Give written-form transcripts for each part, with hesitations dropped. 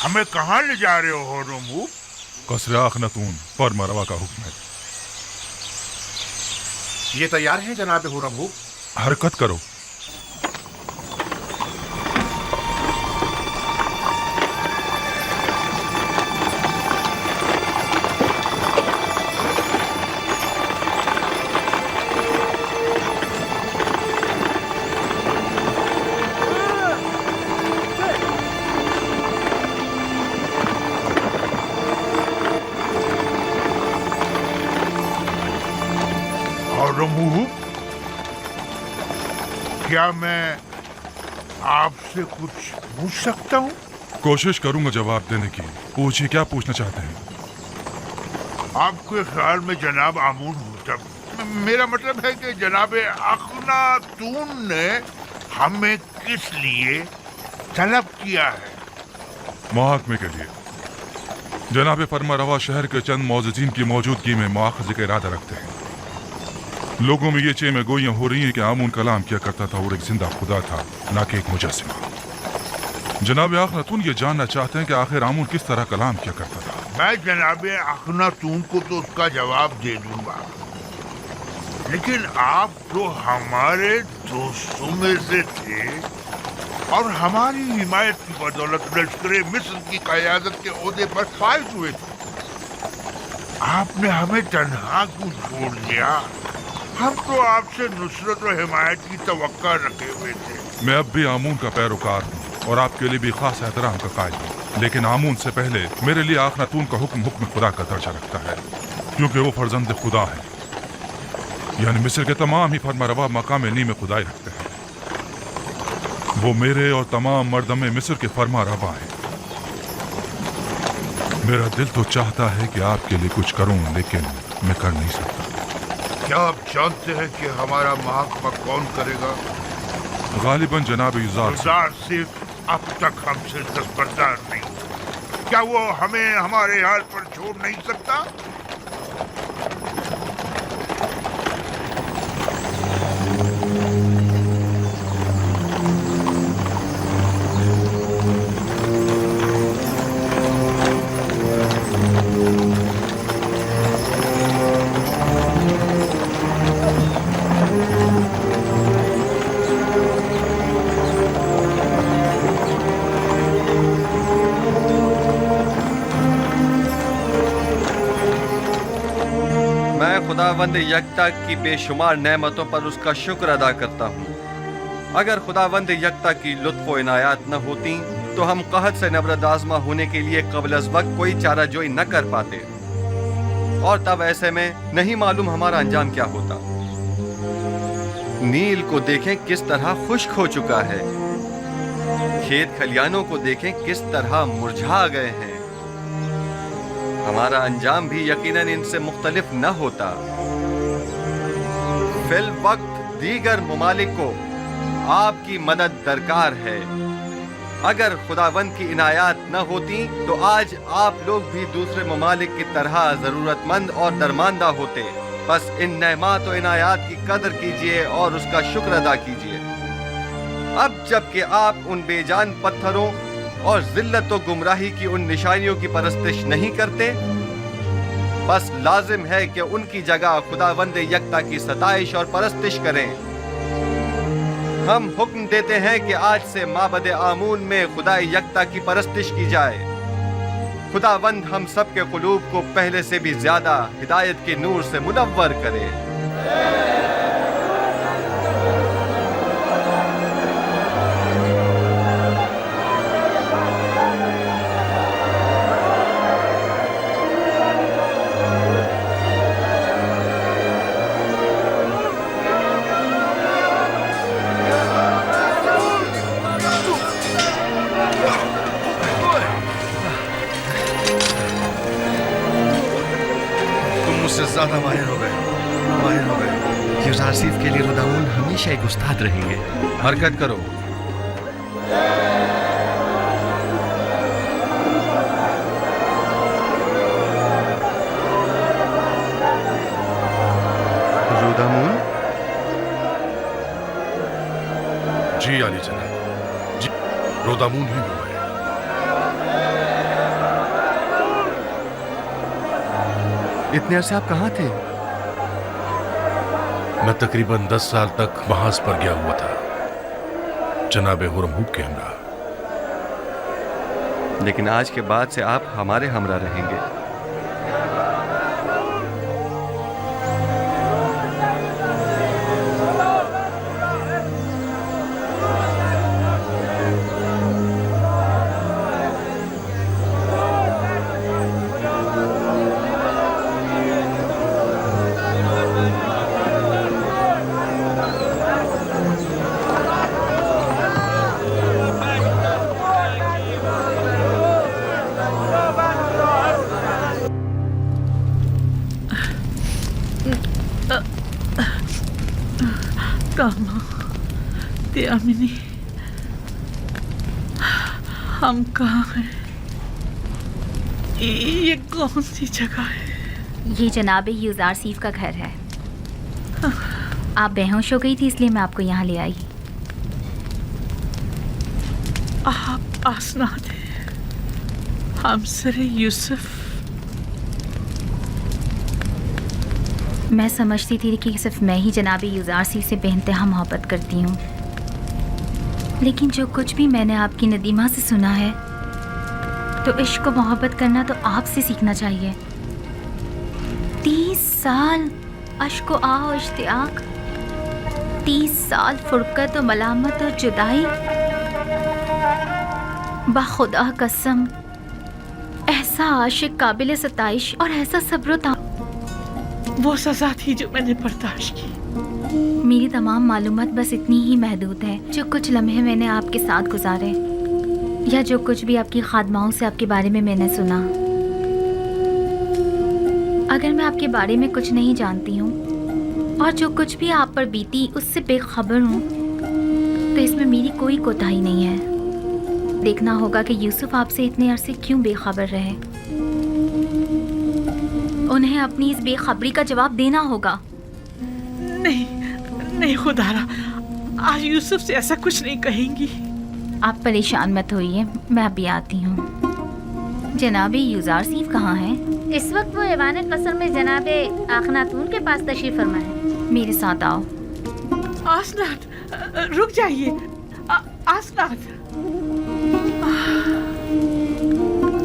हमें कहाँ ले जा रहे हो रमू? कसरे आखनतून फर्मा रवा का हुक्म है। ये तैयार है जनाब हुरमू। हरकत करो। रमू, क्या मैं आपसे कुछ पूछ सकता हूँ? कोशिश करूंगा जवाब देने की। पूछिए, क्या पूछना चाहते हैं? आपके ख्याल में जनाब आमून होता, मेरा मतलब है कि जनाब अखनातून ने हमें किस लिए तलब किया है? मुहाकमे के लिए। जनाब फरमा रवा शहर के चंद मौजूदीन की मौजूदगी में मुआखजे का इरादा रखते हैं। लोगों में ये चेमे गोइयां हो रही हैं कि आमून कलाम किया करता था और एक जिंदा खुदा था, ना कि एक मुजस्सिमा। जनाब अखनातून ये जानना चाहते हैं कि आखिर आमून किस तरह कलाम किया करता था। मैं जनाब अखनातून को तो उसका जवाब दे दूंगा, लेकिन आप तो हमारे दोस्तों में से थे और हमारी हिमायत की बदौलत लश्कर मिस्र की क़यादत के ओहदे पर फाइज हुए थे। आपने हमें तन्हा क्यों छोड़ दिया? हम तो आपसे नुसरत और हिमायत की तवक्का रखे हुए थे। मैं अब भी आमून का पैरोकार हूँ और आपके लिए भी खास एहतराम का कायल हूँ, लेकिन आमून से पहले मेरे लिए अखनातून का हुक्म खुदा का दर्जा रखता है, क्योंकि वो फर्जंद खुदा है। यानी मिस्र के तमाम ही फरमारवा मकाम नी में खुदाई रखते हैं। वो मेरे और तमाम मर्दमे मिस्र के फरमारवा हैं। मेरा दिल तो चाहता है कि आपके लिए कुछ करूं, लेकिन मैं कर नहीं सकता। क्या आप जानते हैं कि हमारा मुहाकमा कौन करेगा? गालिबन जनाब युज़ार सिर्फ अब तक हमसे दस्तबरदार नहीं हुआ। क्या वो हमें हमारे हाल पर छोड़ नहीं सकता? खुदावंद यकता की बेशुमार नेमतों पर उसका शुक्र अदा करता हूँ। अगर खुदावंद यकता की लुत्फ़ व इनायात न होती तो हम कहत से नबरद आज़मा होने के लिए क़ब्ल अज़ वक्त कोई चारा जोई न कर पाते, और तब ऐसे में नहीं मालूम हमारा अंजाम क्या होता। नील को देखें किस तरह खुश्क हो चुका है, खेत खलियानों को देखें किस तरह मुरझा गए हैं। हमारा अंजाम भी यकीनन इनसे मुख्तलिफ न होता। फिल वक्त दीगर मुमालिक को आपकी मदद दरकार है। अगर खुदावंद की इनायात न होती तो आज आप लोग भी दूसरे मुमालिक की तरह जरूरतमंद और दरमांदा होते। बस इन नेमात और इनायात की कदर कीजिए और उसका शुक्र अदा कीजिए। अब जबकि आप उन बेजान पत्थरों और जिल्लत व गुमराही की उन निशानियों की परस्तिश नहीं करते, बस लाजिम है कि उनकी जगह खुदावंद यकता की सताइश और परस्तिश करें। हम हुक्म देते हैं कि आज से माबद आमून में खुदा यकता की परस्तिश की जाए। खुदावंद हम सब के क़ुलूब को पहले से भी ज्यादा हिदायत के नूर से मुनव्वर करे। ज्यादा माहिर हो गए। यूजारसीफ के लिए रुदामुन हमेशा एक उस्ताद रहेंगे। हरकत करो। रुदामुन, जी अली जनाब, जी रोदामून ही हुआ है। इतने अरसे आप कहाँ थे? मैं तकरीबन 10 साल तक महाज पर गया हुआ था, जनाब हुरमहूब के हमरा। लेकिन आज के बाद से आप हमारे हमरा रहेंगे। कामा, त्यामिनी, हम कहाँ हैं? ये कौन सी जगह है? ये जनाब यूजारसीफ का घर है। आप बेहोश हो गई थी इसलिए मैं आपको यहाँ ले आई। आप आसनाद हैं, हमसर यूसुफ। मैं समझती थी कि सिर्फ मैं ही जनाब यूजारसीफ से बेइंतहा मोहब्बत करती हूँ, लेकिन जो कुछ भी मैंने आपकी नदीमा से सुना है तो इश्क और मोहब्बत करना तो आपसे सीखना चाहिए। 30 साल अश्क व आह और इश्तियाक, 30 साल फुरकत और मलामत और जुदाई। बाखुदा कसम, ऐसा आशिक काबिल सताइश और ऐसा सब्र वो सजा थी जो मैंने बर्दाश्त की। मेरी तमाम मालूमात बस इतनी ही महदूद है। जो कुछ लम्हे मैंने आपके साथ गुजारे या जो कुछ भी आपकी खादमाओं से आपके बारे में मैंने सुना, अगर मैं आपके बारे में कुछ नहीं जानती हूँ और जो कुछ भी आप पर बीती उससे बेखबर हूँ तो इसमें मेरी कोई कोताही नहीं है। देखना होगा कि यूसुफ आपसे इतने अरसे क्यों बेखबर रहे। उन्हें अपनी इस बेखबरी का जवाब देना होगा। नहीं खुदारा, आज यूसुफ से ऐसा कुछ नहीं कहेंगी। आप परेशान मत होइए, मैं अभी आती हूँ। जनाबे यूजारसीफ कहाँ हैं? इस वक्त वो ऐवान कसर में जनाबे आखनातून के पास तशरीफ फरमा है। मेरे साथ आओ। आसनाद, रुक जाइए। आसनाद,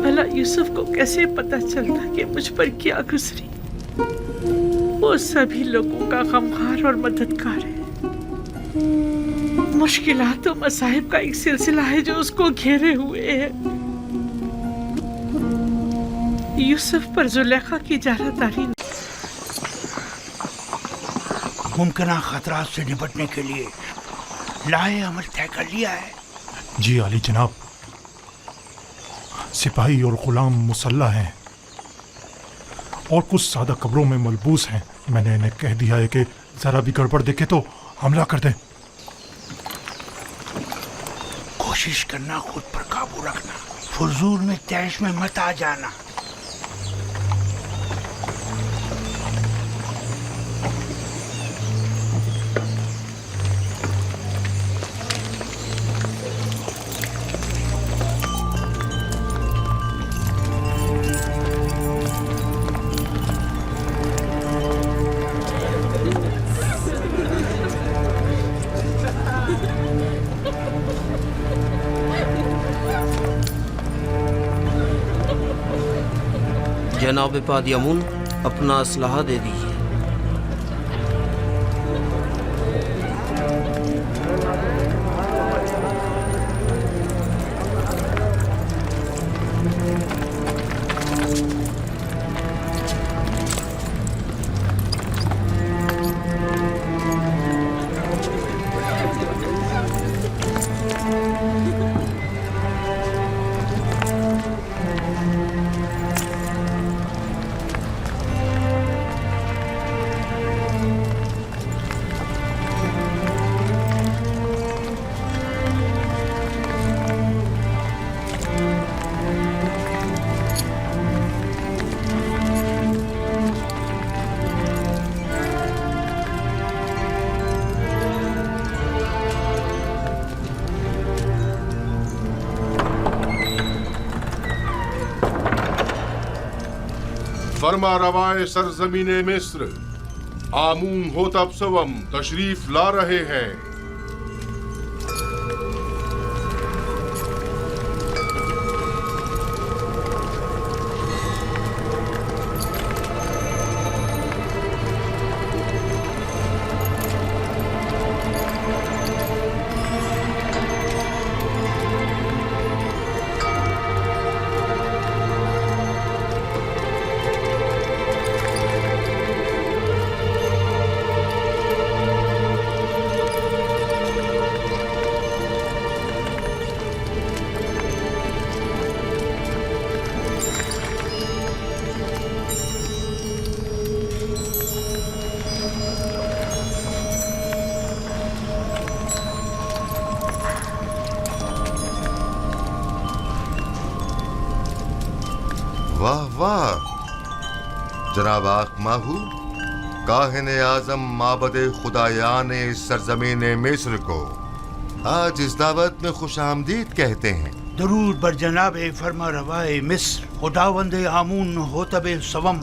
भला यूसुफ को कैसे पता चलता कि मुझ पर क्या गुजरी? वो सभी लोगों का गमखार और मददगार है। मुश्किलात और मसाइब का एक सिलसिला है जो उसको घेरे हुए है। यूसुफ पर जुलेखा की जारादारी मुमकिन खतरात से निपटने के लिए लाए अमल तय कर लिया है। जी अली जनाब, सिपाही और गुलाम मुसल्लह हैं और कुछ सादा कब्रों में मलबूस हैं। मैंने इन्हें कह दिया है कि जरा भी गड़बड़ देखे तो हमला कर दें। कोशिश करना खुद पर काबू रखना, फजूल में तैश में मत आ जाना। जनाब पादियामुन, अपना असलहा दे दीजिए। फरमा रवाए सरजमीन मिस्र आमून होतब सवम तशरीफ ला रहे हैं। वाह वाह जनाब आखमाहू, काहिन आजम माबद खुदायान सरजमीन मिस्र को आज इस दावत में खुश आमदीद कहते हैं। दरूद बर जनाब फरमा रवाए मिस्र खुदावंद आमून होतब सवम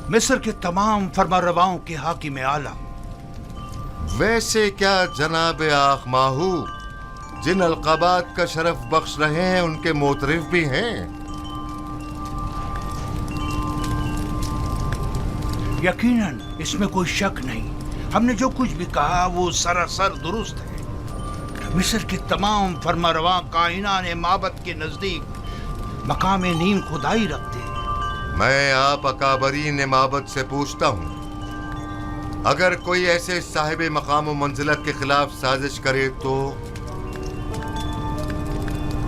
मिस्र के तमाम फरमा रवाओं के हाकिम आला। वैसे क्या जनाब आखमाहू जिन अलकाबात का शरफ बख्श रहे हैं उनके मोतरिफ भी हैं? यकीनन इसमें कोई शक नहीं। हमने जो कुछ भी कहा वो सरासर दुरुस्त है। मिस्र के तमाम फरमारवा कायनात माबद के नजदीक मकाम नीम खुदाई रखते हैं। मैं आप अकाबरीन माबद से पूछता हूँ, अगर कोई ऐसे साहिब मकाम व मंजिलत के खिलाफ साजिश करे तो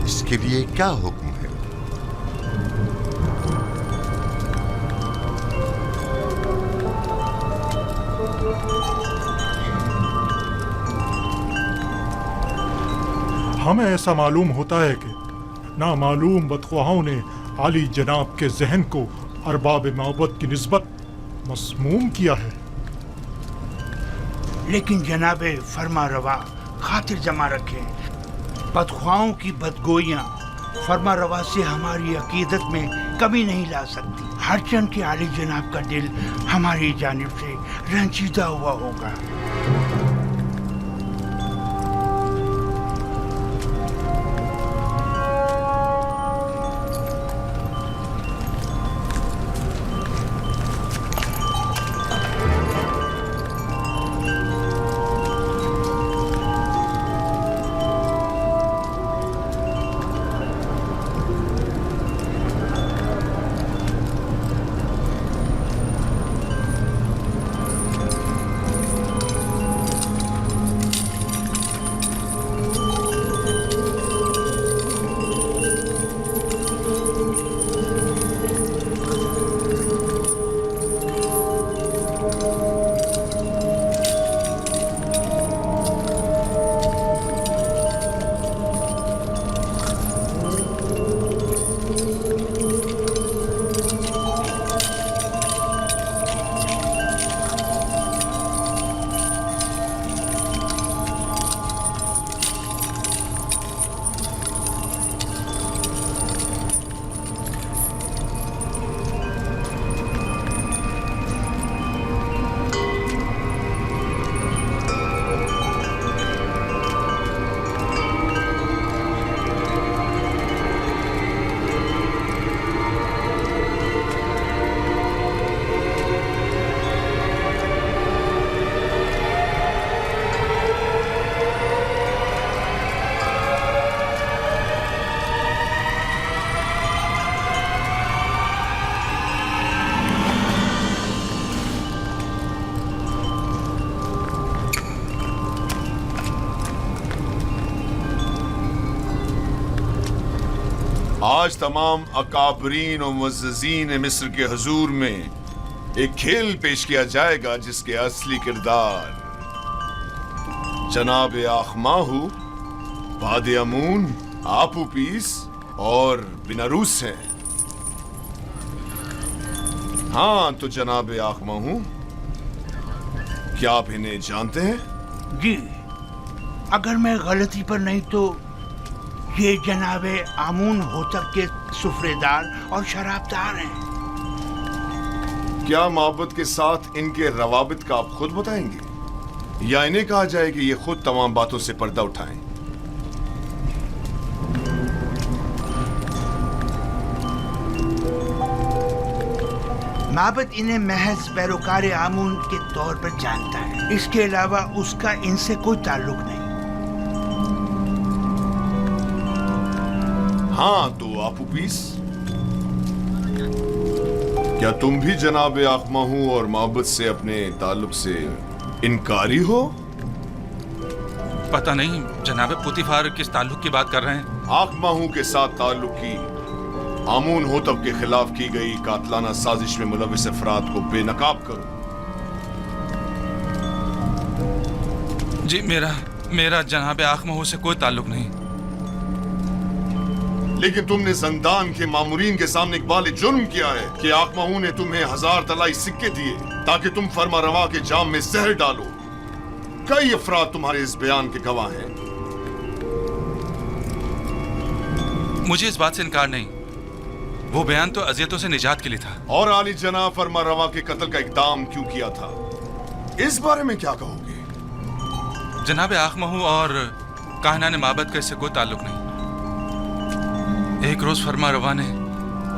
इसके लिए क्या हुक्म है? हमें ऐसा मालूम होता है कि नामालूम बदख्वाहों ने आली जनाब के जहन को अरबाब माबद की निस्बत मसमूम किया है। लेकिन जनाब फरमा रवा खातिर जमा रखें, बदख्वाहों की बदगोइयाँ फरमा रवा से हमारी अकीदत में कमी नहीं ला सकती। हर चंद के आली जनाब का दिल हमारी जानिब से रंजीदा हुआ होगा। आज तमाम अकाबरीन और मुअज़्ज़ज़ीन मिस्र के हुजूर में एक खेल पेश किया जाएगा जिसके असली किरदार जनाब आखमाहू, वादे अमून, आपूपीस और बिनारूस हैं। हाँ तो जनाब आखमाहू, क्या आप इन्हें जानते हैं? जी, अगर मैं गलती पर नहीं तो ये जनाबे आमून होतब के सुफरेदार और शराबदार हैं। کیا محبت کے ساتھ ان کے روابط کا آپ خود بتائیں گے یا انہیں کہا جائے کہ یہ خود تمام باتوں سے پردہ اٹھائیں؟ معبد انہیں محض پیروکار آمون کے طور پر جانتا ہے، اس کے علاوہ اس کا ان سے کوئی تعلق نہیں۔ ہاں تو آپ پیس، کیا تم بھی جناب آخمہو اور محبت سے اپنے تعلق سے انکاری ہو؟ پتہ نہیں جناب پوتیفار کس تعلق کی بات کر رہے ہیں؟ آخمہو کے ساتھ تعلق کی آمون ہوتب کے خلاف کی گئی قاتلانہ سازش میں ملوث افراد کو بے نقاب کرو۔ جی میرا جناب آخمہو سے کوئی تعلق نہیں۔ لیکن تم نے زندان کے مامورین کے سامنے اقبال جرم کیا ہے کہ آخمہو نے تمہیں 1000 طلائی سکے دیے تاکہ تم فرما روا کے جام میں زہر ڈالو۔ کئی افراد تمہارے اس بیان کے گواہ ہیں۔ مجھے اس بات سے انکار نہیں، وہ بیان تو اذیتوں سے نجات کے لیے تھا۔ اور عالی جناب فرما روا کے قتل کا اقدام کیوں کیا تھا، اس بارے میں کیا کہو گے؟ جناب آخمہو اور کاہنان معبد کا اس سے کوئی تعلق نہیں۔ ایک روز فرما روا نے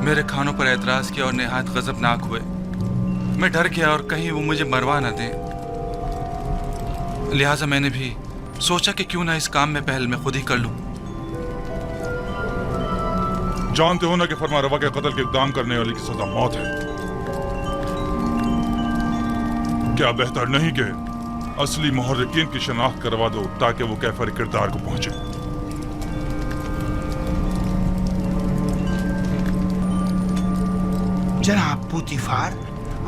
میرے کھانوں پر اعتراض کیا اور نہایت غضبناک ہوئے۔ میں ڈر گیا اور کہیں وہ مجھے مروا نہ دیں، لہٰذا میں نے بھی سوچا کہ کیوں نہ اس کام میں پہل میں خود ہی کر لوں۔ جانتے ہو نا کہ فرما روا کے قتل کے اقدام کرنے والے کی سزا موت ہے۔ کیا بہتر نہیں کہ اصلی محرکین کی شناخت کروا دو تاکہ وہ کیفر کردار کو پہنچے؟ جناب پوتیفار،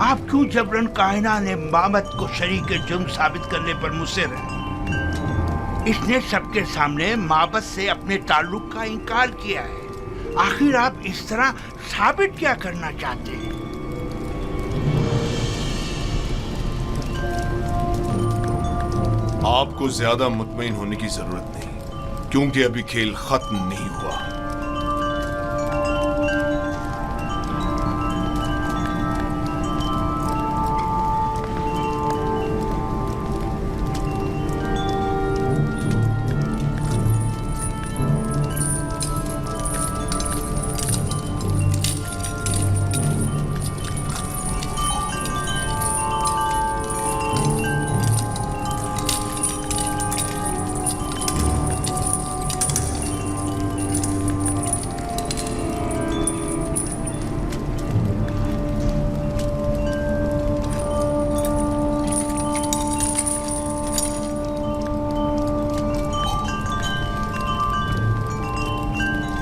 آپ کیوں جبرن کاہنان معبد کو شریک جرم ثابت کرنے پر مصر ہیں؟ اس نے سب کے سامنے معبد سے اپنے تعلق کا انکار کیا ہے، آخر آپ اس طرح ثابت کیا کرنا چاہتے ہیں؟ آپ کو زیادہ مطمئن ہونے کی ضرورت نہیں، کیونکہ ابھی کھیل ختم نہیں ہوا۔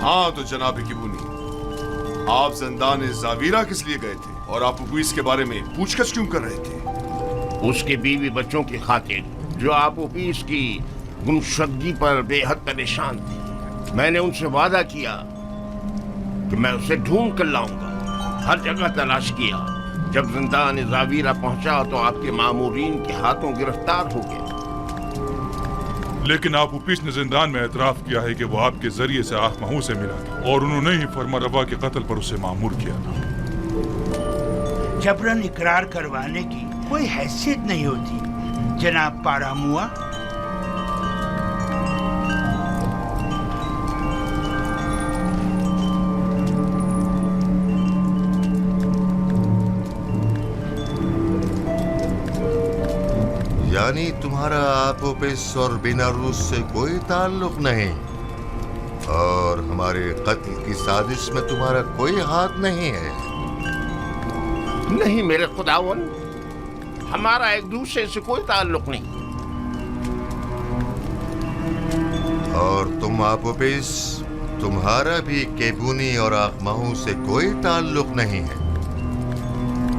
ہاں تو جناب کیبونی، آپ زندان زاویرہ کس لیے گئے تھے اور آپ پولیس کے بارے میں پوچھ گچھ کیوں کر رہے تھے؟ اس کے بیوی بچوں کی خاطر جو آپ اوپیس کی گمشدگی پر بے حد پریشان تھی۔ میں نے ان سے وعدہ کیا کہ میں اسے ڈھونڈ کر لاؤں گا، ہر جگہ تلاش کیا۔ جب زندان زاویرہ پہنچا تو آپ کے مامورین کے ہاتھوں گرفتار ہو گئے۔ لیکن آپ اوپیس نے زندان میں اعتراف کیا ہے کہ وہ آپ کے ذریعے سے آخمہو سے ملا تھا اور انہوں نے ہی فرما روا کے قتل پر اسے مامور کیا تھا۔ جبرن اقرار کروانے کی کوئی حیثیت نہیں ہوتی جناب پاراموا۔ یعنی تمہارا آپوپس اور بیناروس سے کوئی تعلق نہیں، اور ہمارے قتل کی سازش میں تمہارا کوئی ہاتھ نہیں ہے؟ نہیں میرے خداون، ہمارا ایک دوسرے سے کوئی تعلق نہیں۔ اور تم آپوپس، تمہارا بھی کیبونی اور آخمہو سے کوئی تعلق نہیں ہے؟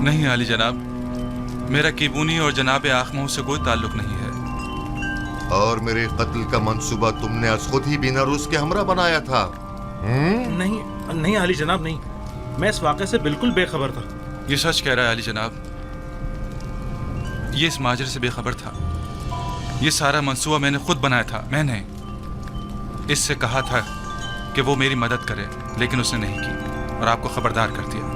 نہیں عالی جناب، میرا کیبونی اور جناب آخمہو سے کوئی تعلق نہیں ہے۔ اور میرے قتل کا منصوبہ تم نے از خود ہی بیناروس کے ہمراہ بنایا تھا؟ نہیں عالی جناب، نہیں، میں اس واقعے سے بالکل بے خبر تھا۔ یہ سچ کہہ رہا ہے عالی جناب، یہ اس ماجر سے بے خبر تھا۔ یہ سارا منصوبہ میں نے خود بنایا تھا۔ میں نے اس سے کہا تھا کہ وہ میری مدد کرے، لیکن اس نے نہیں کی اور آپ کو خبردار کر دیا۔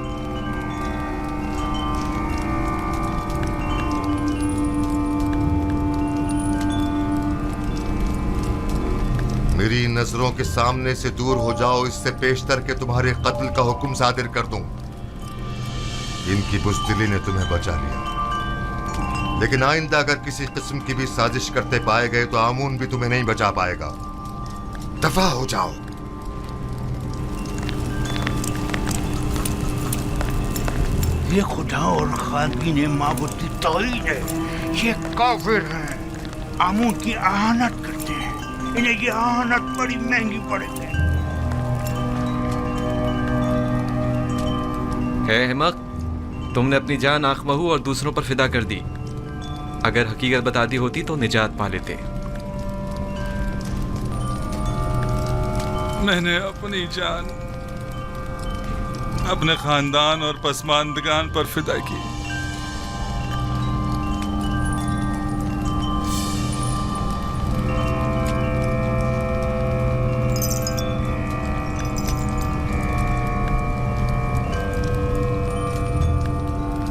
मेरी नजरों के सामने से दूर हो जाओ, इससे पेशतर के तुम्हारे कत्ल का हुक्म सादिर कर दूं। इनकी बुज़दिली ने तुम्हें बचा लिया, लेकिन आइंदा अगर किसी किस्म की भी साजिश करते पाए गए तो आमून भी तुम्हें नहीं बचा पाएगा। दफा हो जाओ। ये खुदा और खादीन माबूद की तौहीन है। ये काफिर हैं, आमून की आहानत करते हैं। इन्हें ये आहानत बड़ी महंगी पड़ेगी। है हिम्मत, तुमने अपनी जान आखमहू और दूसरों पर फिदा कर दी। अगर हकीकत बता दी होती तो निजात पा लेते। मैंने अपनी जान अपने खानदान और पसमानदगान पर फिदा की।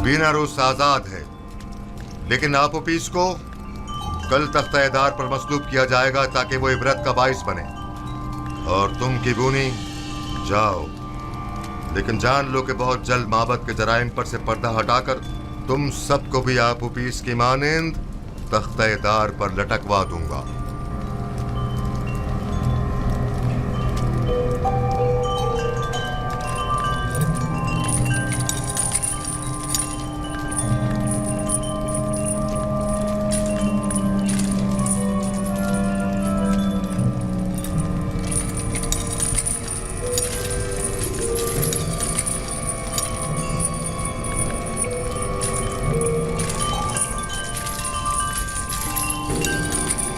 बीनारूस आजाद है, लेकिन आपोपीस को कल तख्ता-ए-दार पर मसलूब किया जाएगा ताकि वो इबरत का बाइस बने। और तुम किबूनी जाओ, लेकिन जान लो कि बहुत जल्द माबद के जराइम पर से पर्दा हटाकर तुम सबको भी आपोपीस की मानिंद तख्ता-ए-दार पर लटकवा दूंगा।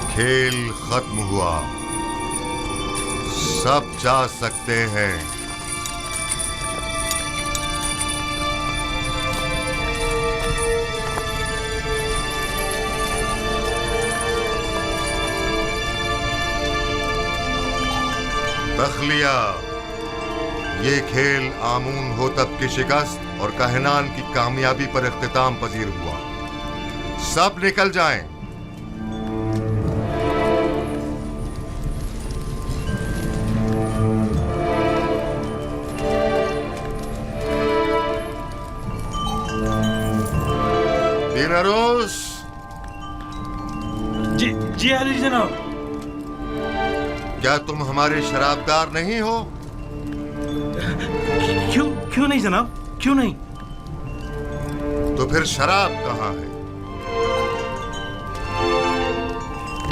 खेल खत्म हुआ, सब जा सकते हैं। तखलिया, ये खेल आमून होतब की शिकस्त और कहनान की कामयाबी पर इख्तिताम पजीर हुआ। सब निकल जाएं। बीनारूस। जी अली जनाब। क्या तुम हमारे शराबदार नहीं हो? क्यों नहीं जनाब, क्यों नहीं? तो फिर शराब कहाँ है?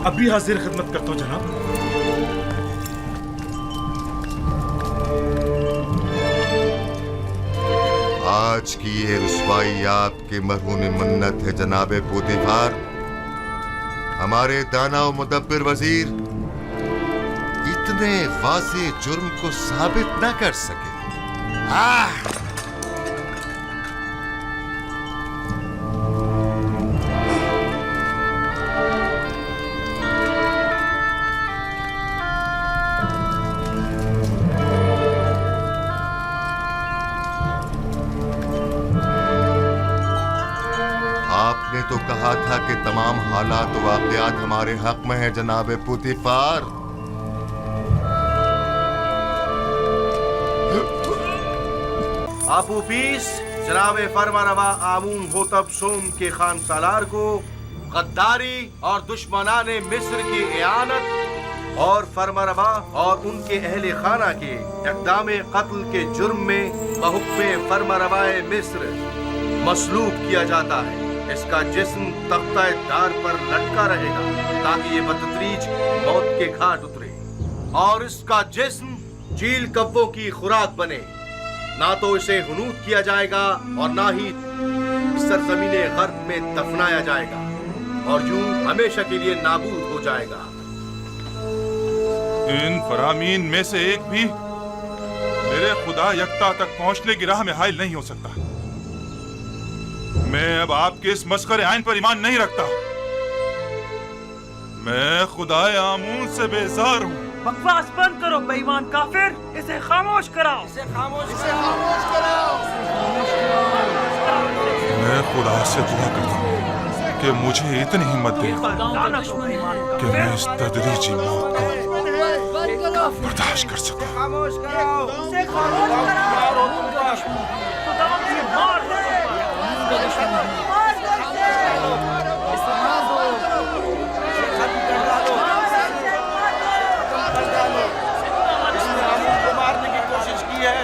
अभी हाजिर खिदमत करता हूँ जनाब। आज की ये रुसवाई आपके मरहून मन्नत है जनाबे पोतीफार। हमारे दाना और मुदब्बिर वजीर इतने वाज़े जुर्म को साबित न कर सके। आपने तो कहा था कि तमाम हालात व वाक़यात हमारे हक में है जनाबे पोतीफार। आपूपीस जनाबे फरमारवा आमून होतब सोम के खान सालार को गद्दारी और दुश्मनाने मिस्र की इयानत और फरमारवा और उनके अहले खाना के इक़दाम कत्ल के जुर्म में बहुक्मे फरमारवाए मिस्र मसलूब किया जाता है। इसका जिस्म तख्ता-ए-दार पर लटका रहेगा ताकि ये बतदरीज मौत के घाट उतरे और इसका जिस्म चील कब्बों की खुराक बने। ना तो इसे हुनूद किया जाएगा और ना ही सरजमीने गर्ब में दफनाया जाएगा और यूं हमेशा के लिए नाबूद हो जाएगा। इन फरामीन में से एक भी मेरे खुदा यक्ता तक पहुंचने की राह में हाइल नहीं हो सकता। मैं अब आपके इस मस्खरे आइन पर ईमान नहीं रखता। मैं खुदाए आमून से बेजार हूँ। बकवास बंद करो बेईमान काफिर, इसे खामोश कराओ। मैं खुदा से दुआ करता हूँ कि मुझे इतनी हिम्मत दे कि मैं इस तदरीजी मौत को बर्दाश्त कर सको। खामोश कराओ, उसे खामोश कराओ। खुदा की मार दो खत्म कर डालो, इसने आमून को मारने की कोशिश की है।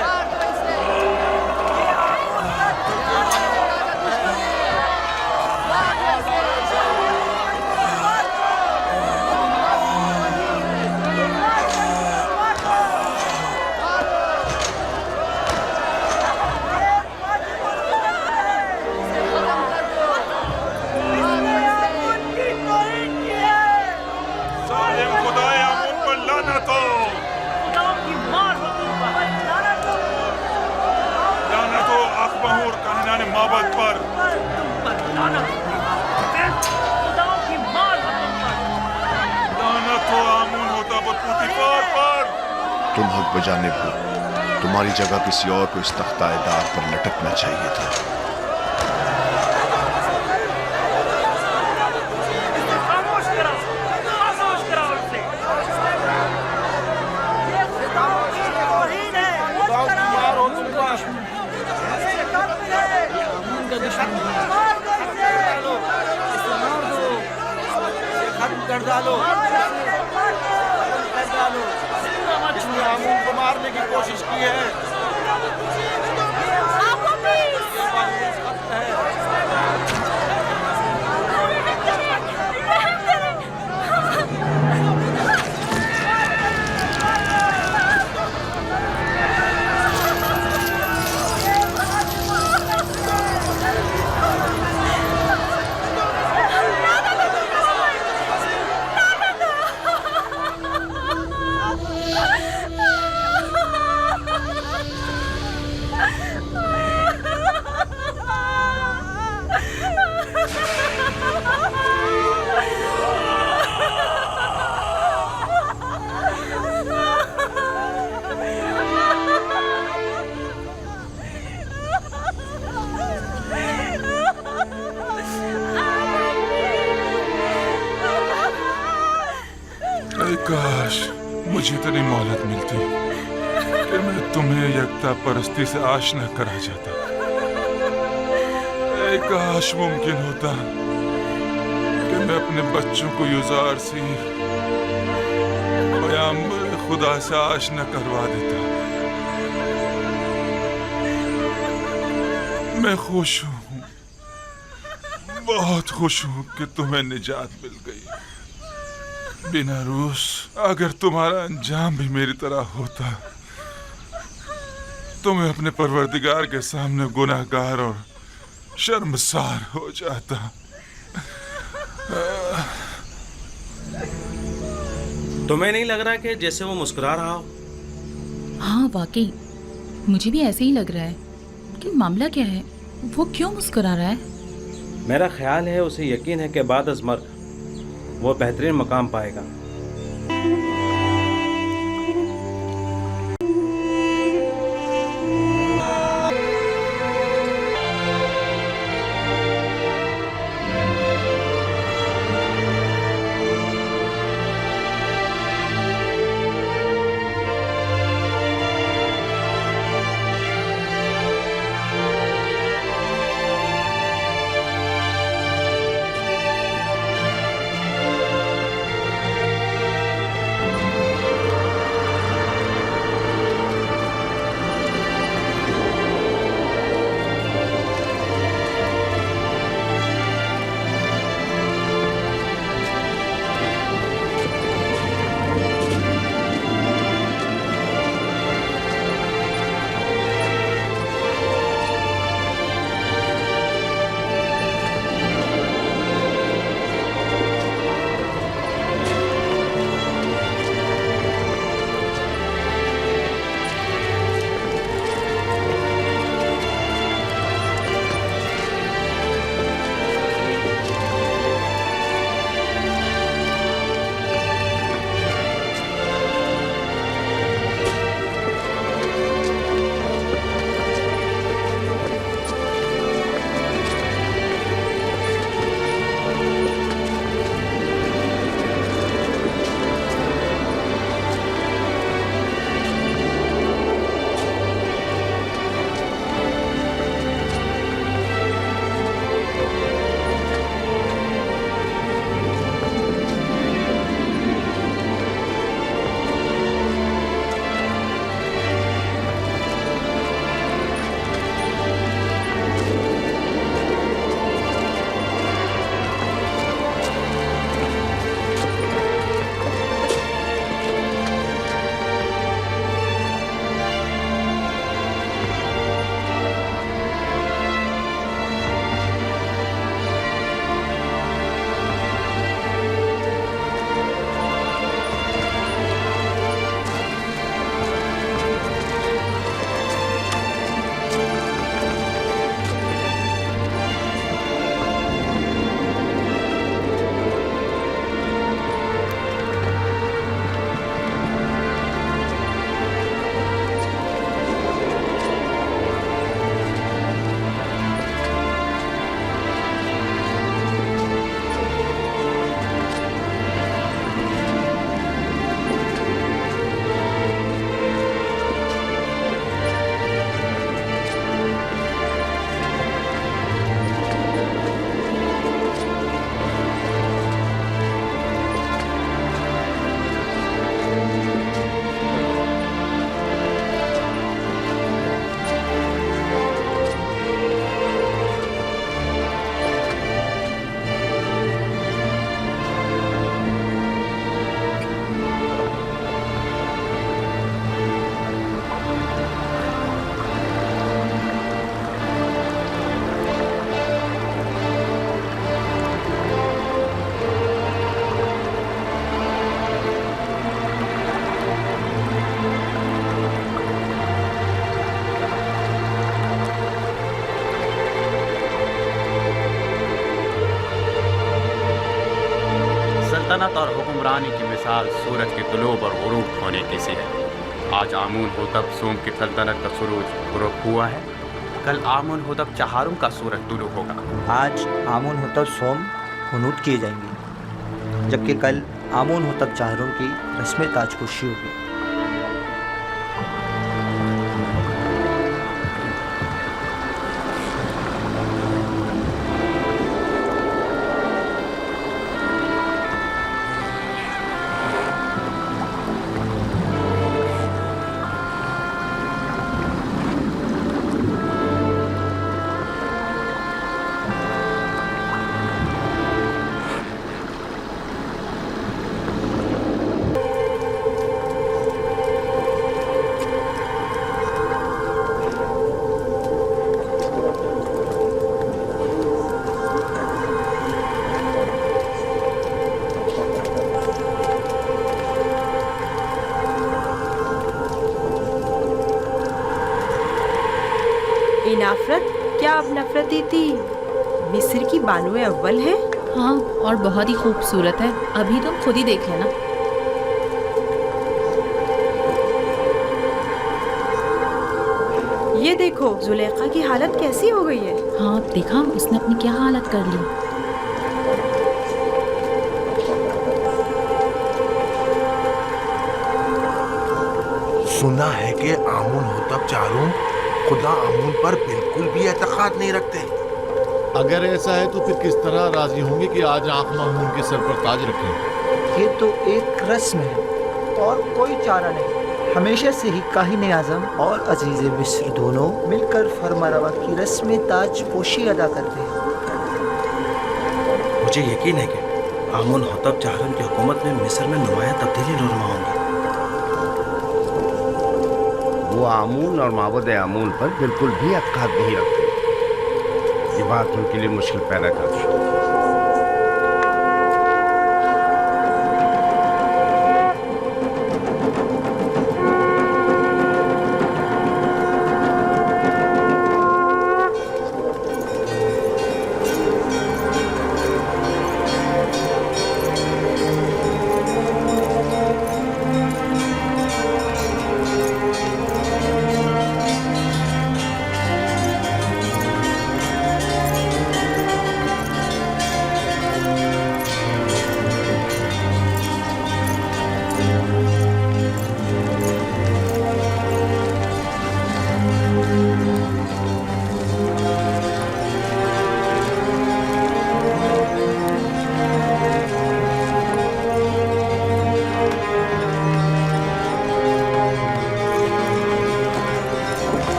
माबद पर लानत हो आमून होता बदपुतिफार पर। तुम हक बजानिब हो, तुम्हारी जगह किसी और को इस तख्ताएदार पर लटकना चाहिए था। कर डालो, इसने आमून को मारने की कोशिश की है। काश मुझे इतनी मोहलत मिलती कि मैं तुम्हें यकता परस्ती से आशना करा जाता। काश मुमकिन होता कि मैं अपने बच्चों को युजार सी पैगंबर खुदा से आशना करवा देता। मैं खुश हूँ, बहुत खुश हूँ कि तुम्हें निजात मिल गई। बिना रूस, अगर तुम्हारा अंजाम भी मेरी तरह होता तो मैं अपने परवरदिगार के सामने गुनाहगार और शर्मसार हो जाता। तुम्हें नहीं लग रहा कि जैसे वो मुस्कुरा रहा हो? हाँ वाकई मुझे भी ऐसे ही लग रहा है। लेकिन मामला क्या है? वो क्यों मुस्कुरा रहा है? मेरा ख्याल है उसे यकीन है कि बाद अज़ मर्ग वो बेहतरीन मकाम पाएगा। सल्तनत और हुक्मरानी की मिसाल सूरज के तुलूब और गुरूब होने की सी है। आज आमून होतब सोम की सल्तनत का सूरज गुरूब हुआ है, कल आमून होतब चहारुम का सूरज तुलू होगा। आज आमून होतब सोम हुनूत किए जाएंगे, जबकि कल आमून होतब चहारुम की रस्म ताजपोशी होगी। नफरत क्या अब नफरती थी? मिस्र की बानुए अव्वल है। हाँ, और बहुत ही खूबसूरत है। अभी तुम खुद ही देख लेना। ये देखो, जुलेखा की हालत कैसी हो गई है। हाँ, देखा उसने अपनी क्या हालत कर ली। सुना है कि आमून होतब चारों खुदा आमून पर बिल्कुल भी एतकाद नहीं रखते। अगर ऐसा है तो फिर किस तरह राजी होंगे कि आज आँख मामून के सर पर ताज रखें? ये तो एक रस्म है और कोई चारा नहीं। हमेशा से ही काहिन आज़म और अजीज़ मिस्र दोनों मिलकर फरमारवा की रस्म ताज पोशी अदा करते हैं। मुझे यकीन है कि आमून होतब चाहरम की हुकूमत में मिस्र में नुमाया तब्दीली नुरमा होंगी। वो आमून और माबूद आमून पर बिल्कुल भी एतकाद नहीं रखते। ये बात उनके लिए मुश्किल पैदा करती है।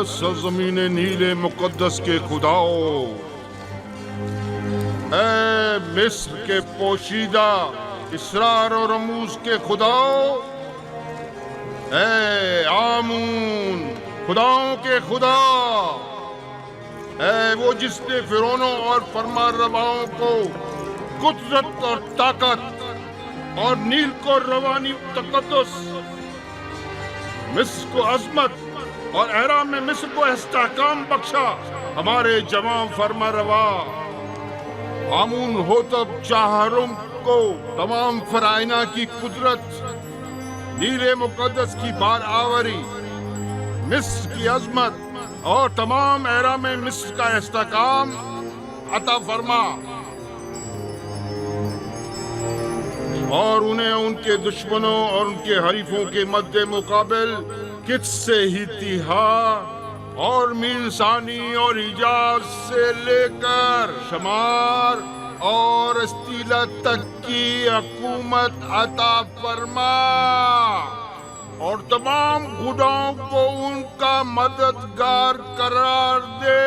सरजमीन नीले मुकद्दस के खुदाओ, ऐ मिस्र के पोशीदा इसरार और रमूज के खुदाओ, ऐ आमून खुदाओं के खुदा, ऐ वो जिसने फिरौनों और फरमारवाओं को कुदरत और ताकत और नील को रवानी तकद्दुस, मिस्र को अजमत और एराम में मिस्र को इस्तेहकाम बख्शा। हमारे जवां फरमा रवा आमून होतब चाहरुम को तमाम फराइना की कुदरत, नीले मुकद्दस की बार आवरी, मिस्र की अजमत और तमाम एराम में मिस्र का इस्तेहकाम अता फरमा, और उन्हें उनके दुश्मनों और उनके हरीफों के मद्दे मुकाबिल किससे ही तिहा और मीरसानी और हिजाज से लेकर शमार اور استیلا تک کی حکومت عطا فرما اور تمام خداؤں کو ان کا مددگار قرار دے۔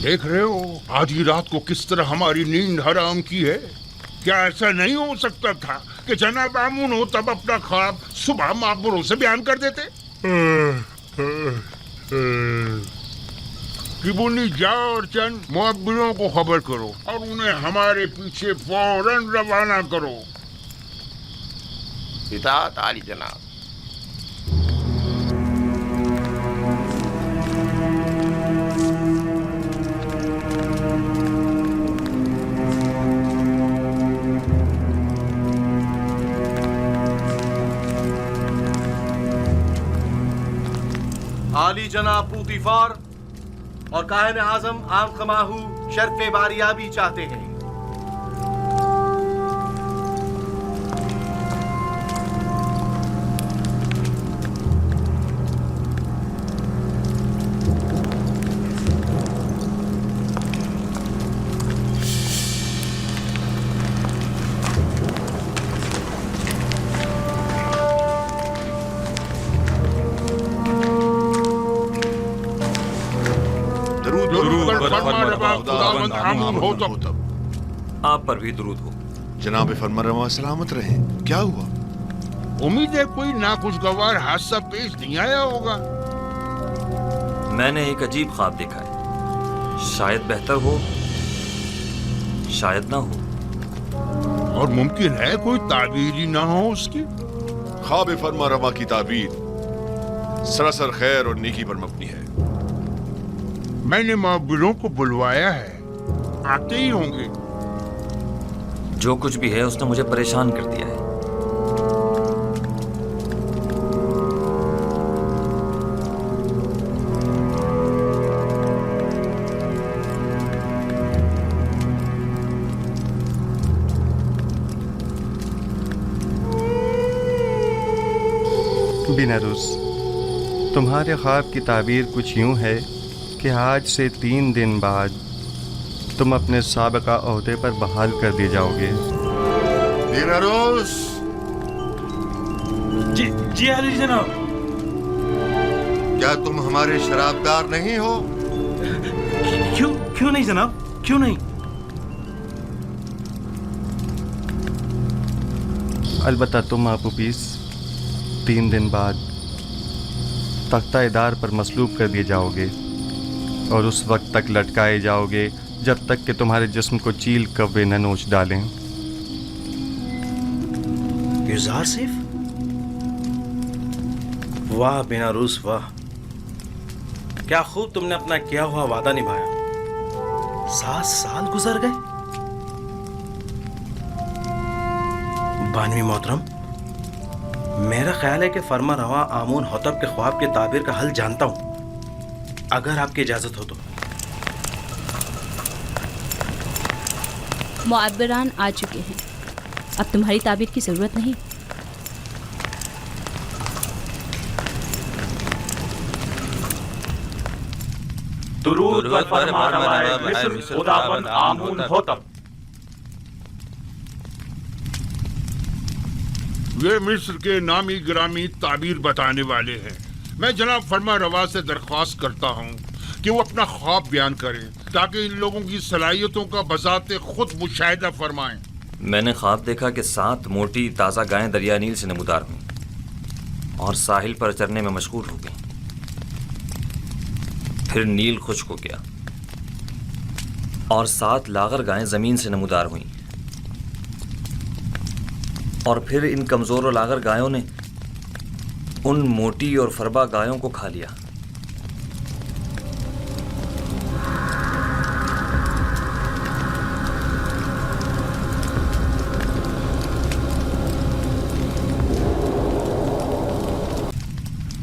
دیکھ رہے ہو آدھی رات کو کس طرح ہماری نیند حرام کی ہے؟ کیا ایسا نہیں ہو سکتا تھا کہ جناب آمون ہو تب اپنا خواب صبح معبروں سے بیان کر دیتے؟ کیبونی جاؤ اور چند معبروں کو خبر کرو اور انہیں ہمارے پیچھے فوراً روانہ کرو۔ اطاعت عالی جناب۔ عالی جناب پوتیفار اور کاہن اعظم عام خماہو شرف باریابی چاہتے ہیں۔ آپ پر بھی درود ہو۔ جناب فرمانروا سلامت رہیں۔ کیا ہوا؟ امید ہے کوئی ناخوشگوار حادثہ پیش نہیں آیا ہوگا۔ میں نے ایک عجیب خواب دیکھا ہے، شاید بہتر ہو شاید نہ ہو، اور ممکن ہے کوئی تعبیر ہی نہ ہو اس کی۔ خواب فرمانروا کی تعبیر سراسر خیر اور نیکی پر مبنی ہے۔ میں نے معبروں کو بلوایا ہے، آتے ہی ہوں گے۔ جو کچھ بھی ہے اس نے مجھے پریشان کر دیا ہے۔ بیناروس، تمہارے خواب کی تعبیر کچھ یوں ہے کہ آج سے 3 دن بعد تم اپنے سابقہ عہدے پر بحال کر دیے جاؤ گے۔ بیناروس! جی علی جناب۔ کیا تم ہمارے شرابدار نہیں ہو؟ کیوں نہیں جناب، کیوں نہیں؟ البتہ تم آپوپیس 3 دن بعد تختہ دار پر مصلوب کر دیے جاؤ گے اور اس وقت تک لٹکائے جاؤ گے جب تک کہ تمہارے جسم کو چیل کوے نہ نوچ ڈالیں۔ یزار صرف؟ واہ بیناروس واہ، کیا خوب تم نے اپنا کیا ہوا وعدہ نبھایا۔ 7 سال گزر گئے۔ بانوی محترم، میرا خیال ہے کہ فرما رواں آمون حتب کے خواب کے تعبیر کا حل جانتا ہوں، اگر آپ کی اجازت ہو تو۔ معبران آ چکے ہیں، اب تمہاری تعبیر کی ضرورت نہیں۔ درود بر فرمانروای مصر خداوند آمون ہوتب. یہ مصر کے نامی گرامی تعبیر بتانے والے ہیں. میں جناب فرما روا سے درخواست کرتا ہوں کہ وہ اپنا خواب بیان کریں تاکہ ان لوگوں کی صلاحیتوں کا بذات خود مشاہدہ فرمائیں. میں نے خواب دیکھا کہ 7 موٹی تازہ گائیں دریا نیل سے نمودار ہوئیں اور ساحل پر چرنے میں مشغول ہو گئیں. پھر نیل خشک ہو گیا اور 7 لاغر گائیں زمین سے نمودار ہوئیں. اور پھر ان کمزور و لاغر گایوں نے ان موٹی اور فربا گایوں کو کھا لیا.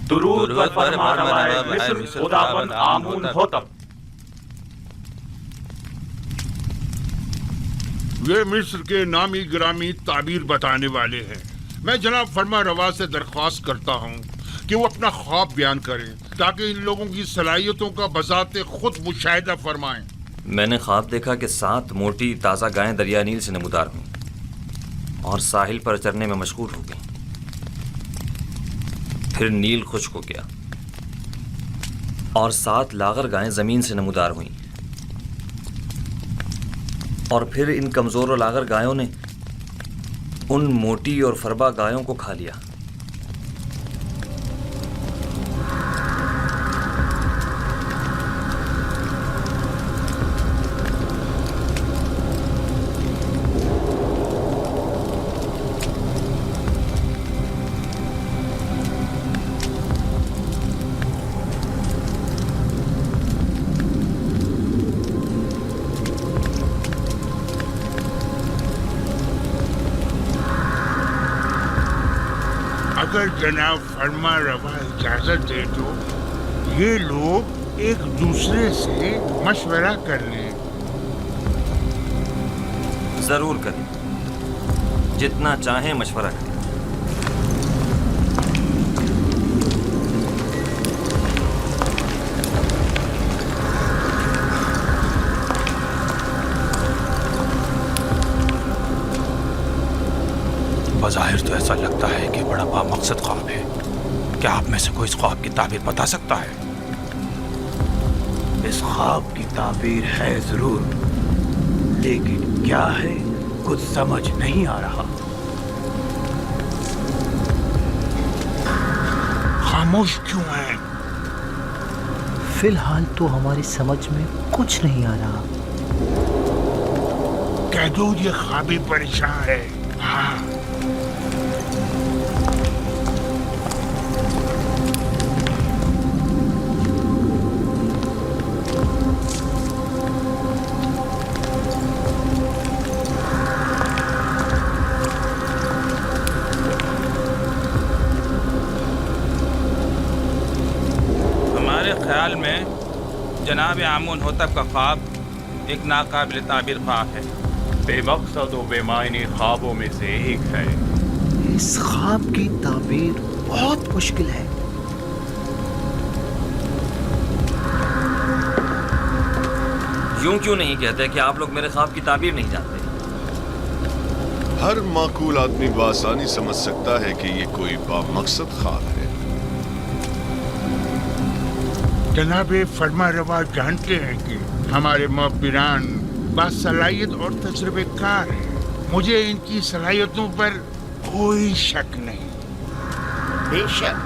درود بر فرمانروای مصر خداوند آمون ہوتب. یہ مصر کے نامی گرامی تعبیر بتانے والے ہیں. میں جناب فرما روا سے درخواست کرتا ہوں کہ وہ اپنا خواب بیان کریں تاکہ ان لوگوں کی صلاحیتوں کا بذات خود مشاہدہ فرمائیں. میں نے خواب دیکھا کہ 7 موٹی تازہ گائیں دریا نیل سے نمودار ہوئیں اور ساحل پر چرنے میں مشغول ہو گئیں. پھر نیل خشک ہو گیا اور 7 لاغر گائیں زمین سے نمودار ہوئیں. اور پھر ان کمزور و لاغر گایوں نے ان موٹی اور فربا گایوں کو کھا لیا. اگر جناب فرما روا اجازت دے تو یہ لوگ ایک دوسرے سے مشورہ کر لیں. ضرور کریں، جتنا چاہیں مشورہ کریں. بظاہر تو ایسا لگتا ہے کہ بڑا بامقصد خواب ہے. کیا آپ میں سے کوئی اس خواب کی تعبیر بتا سکتا ہے؟ اس خواب کی تعبیر ہے ضرور، لیکن کیا ہے کچھ سمجھ نہیں آ رہا. خاموش کیوں ہیں؟ فی الحال تو ہماری سمجھ میں کچھ نہیں آ رہا. کہہ دو یہ خوابی پریشان ہے. ہاں خیال میں جناب آمون ہوتب کا خواب ایک ناقابل تعبیر خواب ہے. بے مقصد و بے معنی خوابوں میں سے ایک ہے. اس خواب کی تعبیر بہت مشکل ہے. یوں کیوں نہیں کہتے کہ آپ لوگ میرے خواب کی تعبیر نہیں جانتے؟ ہر معقول آدمی بآسانی سمجھ سکتا ہے کہ یہ کوئی بامقصد خواب ہے. جناب فرما روا جانتے ہیں کہ ہمارے معبران باصلاحیت اور تجربے کار ہیں. مجھے ان کی صلاحیتوں پر کوئی شک نہیں. بے شک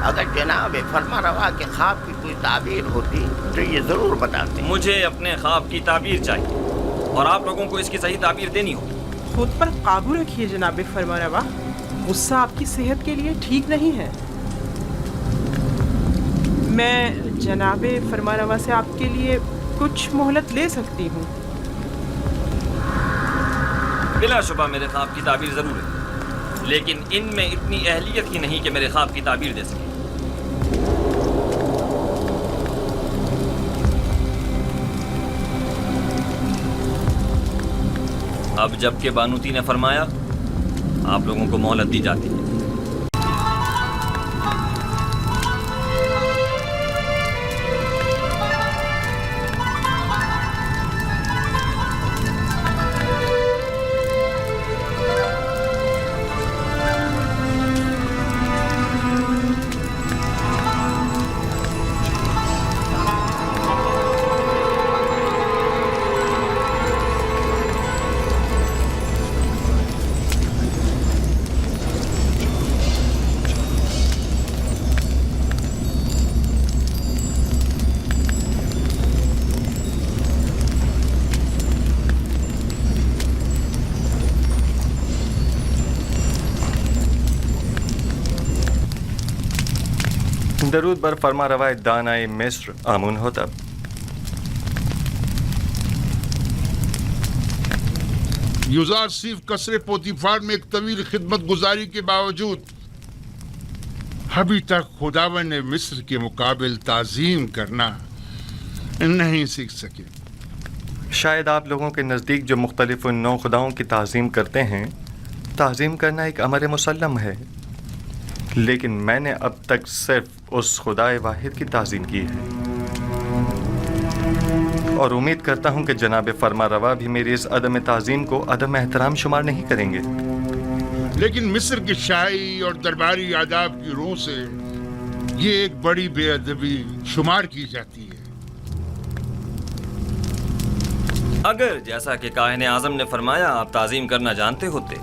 اگر جناب فرما روا کے خواب کی کوئی تعبیر ہوتی تو یہ ضرور بتاتے. مجھے اپنے خواب کی تعبیر چاہیے اور آپ لوگوں کو اس کی صحیح تعبیر دینی ہوگی. خود پر قابو رکھیے جناب فرما روا، غصہ آپ کی صحت کے لیے ٹھیک نہیں ہے. میں جناب فرما روا سے آپ کے لیے کچھ مہلت لے سکتی ہوں. بلا شبہ میرے خواب کی تعبیر ضرور ہے، لیکن ان میں اتنی اہلیت ہی نہیں کہ میرے خواب کی تعبیر دے سکے. اب جب کہ بانوتی نے فرمایا، آپ لوگوں کو مہلت دی جاتی ہے. درود بر فرما روایت دانائے مصر آمون ہوتب. یوزارسیف قصر پوتیفار میں ایک طویل خدمت گزاری کے باوجود ابھی تک خداوند نے مصر کے مقابل تعظیم کرنا نہیں سیکھ سکے. شاید آپ لوگوں کے نزدیک جو مختلف نو خداؤں کی تعظیم کرتے ہیں، تعظیم کرنا ایک امر مسلم ہے، لیکن میں نے اب تک صرف اس خدائے واحد کی تعظیم کی ہے، اور امید کرتا ہوں کہ جناب فرما روا بھی میری اس عدم تعظیم کو عدم احترام شمار نہیں کریں گے. لیکن مصر کی شاہی اور درباری آداب کی روح سے یہ ایک بڑی بے ادبی شمار کی جاتی ہے. اگر جیسا کہ کاہن اعظم نے فرمایا آپ تعظیم کرنا جانتے ہوتے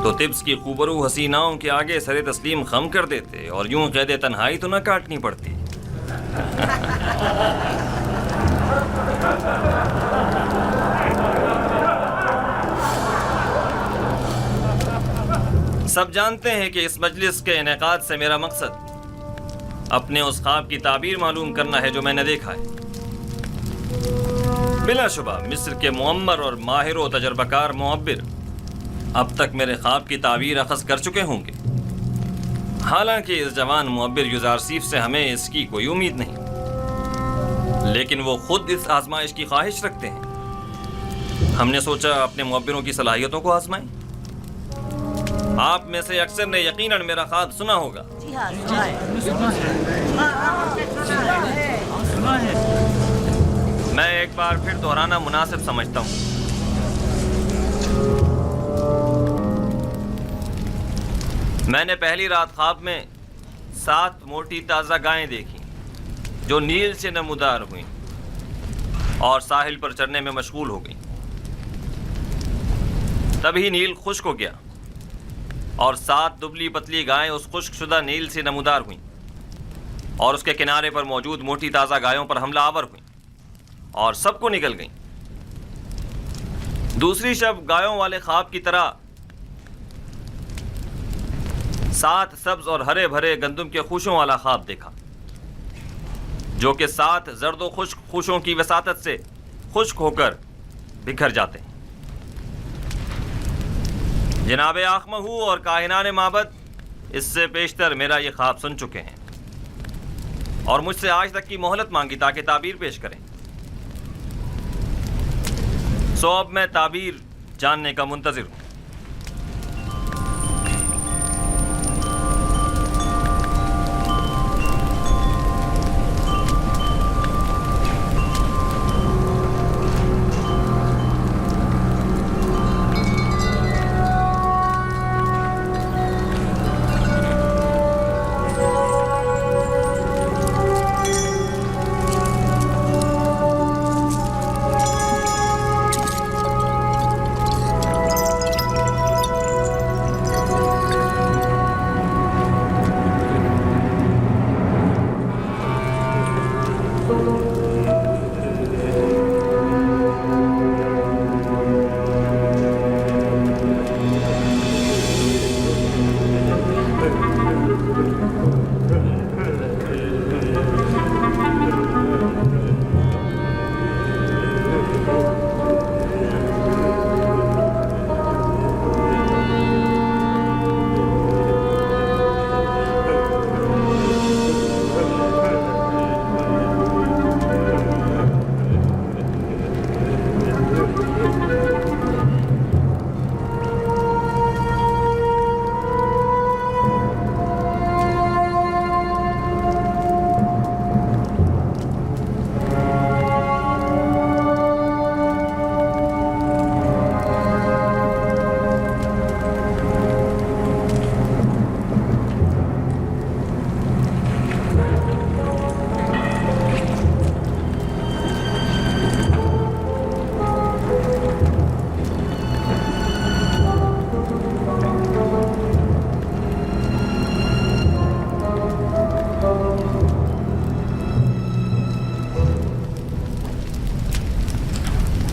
تو طبس کی خوبرو حسیناؤں کے آگے سر تسلیم خم کر دیتے اور یوں قید تنہائی تو نہ کاٹنی پڑتی. سب جانتے ہیں کہ اس مجلس کے انعقاد سے میرا مقصد اپنے اس خواب کی تعبیر معلوم کرنا ہے جو میں نے دیکھا ہے. بلا شبہ مصر کے معمر اور ماہر و تجربہ کار معبر اب تک میرے خواب کی تعبیر اخذ کر چکے ہوں گے، حالانکہ اس جوان معبر یوزارسیف سے ہمیں اس کی کوئی امید نہیں، لیکن وہ خود اس آزمائش کی خواہش رکھتے ہیں. ہم نے سوچا اپنے معبروں کی صلاحیتوں کو آزمائیں. آپ میں سے اکثر نے یقیناً میرا خواب سنا ہوگا. میں ایک بار پھر دہرانا مناسب سمجھتا ہوں. میں نے پہلی رات خواب میں 7 موٹی تازہ گائیں دیکھی جو نیل سے نمودار ہوئیں اور ساحل پر چرنے میں مشغول ہو گئیں. تبھی نیل خشک ہو گیا اور 7 دبلی پتلی گائیں اس خشک شدہ نیل سے نمودار ہوئیں اور اس کے کنارے پر موجود موٹی تازہ گایوں پر حملہ آور ہوئیں اور سب کو نگل گئیں. دوسری شب گایوں والے خواب کی طرح 7 سبز اور ہرے بھرے گندم کے خوشوں والا خواب دیکھا جو کہ 7 زرد و خشک خوشوں کی وساطت سے خشک ہو کر بکھر جاتے ہیں. جناب آخمہو اور کاہنان معبد اس سے پیشتر میرا یہ خواب سن چکے ہیں اور مجھ سے آج تک کی مہلت مانگی تاکہ تعبیر پیش کریں. سو اب میں تعبیر جاننے کا منتظر ہوں.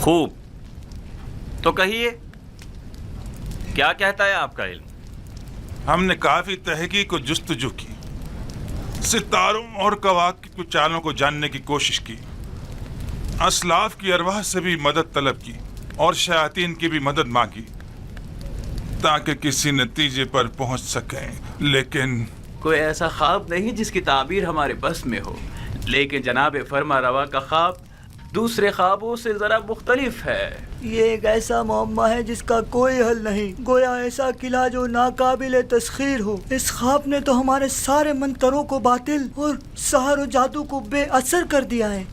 خوب، تو کہیے کیا کہتا ہے آپ کا علم؟ ہم نے کافی تحقیق و جستجو کی، सितारों और कवाकिब की चालों को जानने की कोशिश की, असलाफ की अरवाह से भी मदद तलब की और शयातीन की भी मदद मांगी ताकि किसी नतीजे पर पहुंच सकें, लेकिन कोई ऐसा ख्वाब नहीं जिसकी ताबीर हमारे बस में हो। लेकिन जनाब फरमा रवा का ख्वाब दूसरे ख्वाबों से जरा मुख्तलिफ है। ये एक ऐसा मुअम्मा है जिसका कोई हल नहीं, गोया ऐसा किला जो नाकाबिल तस्खीर हो। इस ख्वाब ने तो हमारे सारे मंतरों को बातिल और सहर और जादू को बेअसर कर दिया है।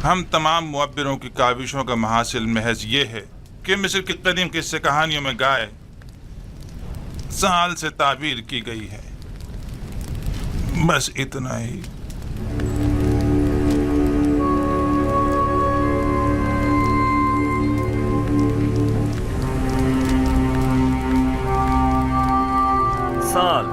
हम तमाम मुअब्बिरों की काविशों का महासिल महज ये है कि मिस्र की कदीम किस्से कहानियों में गाय साल से ताबीर की गई है, बस इतना ही। साल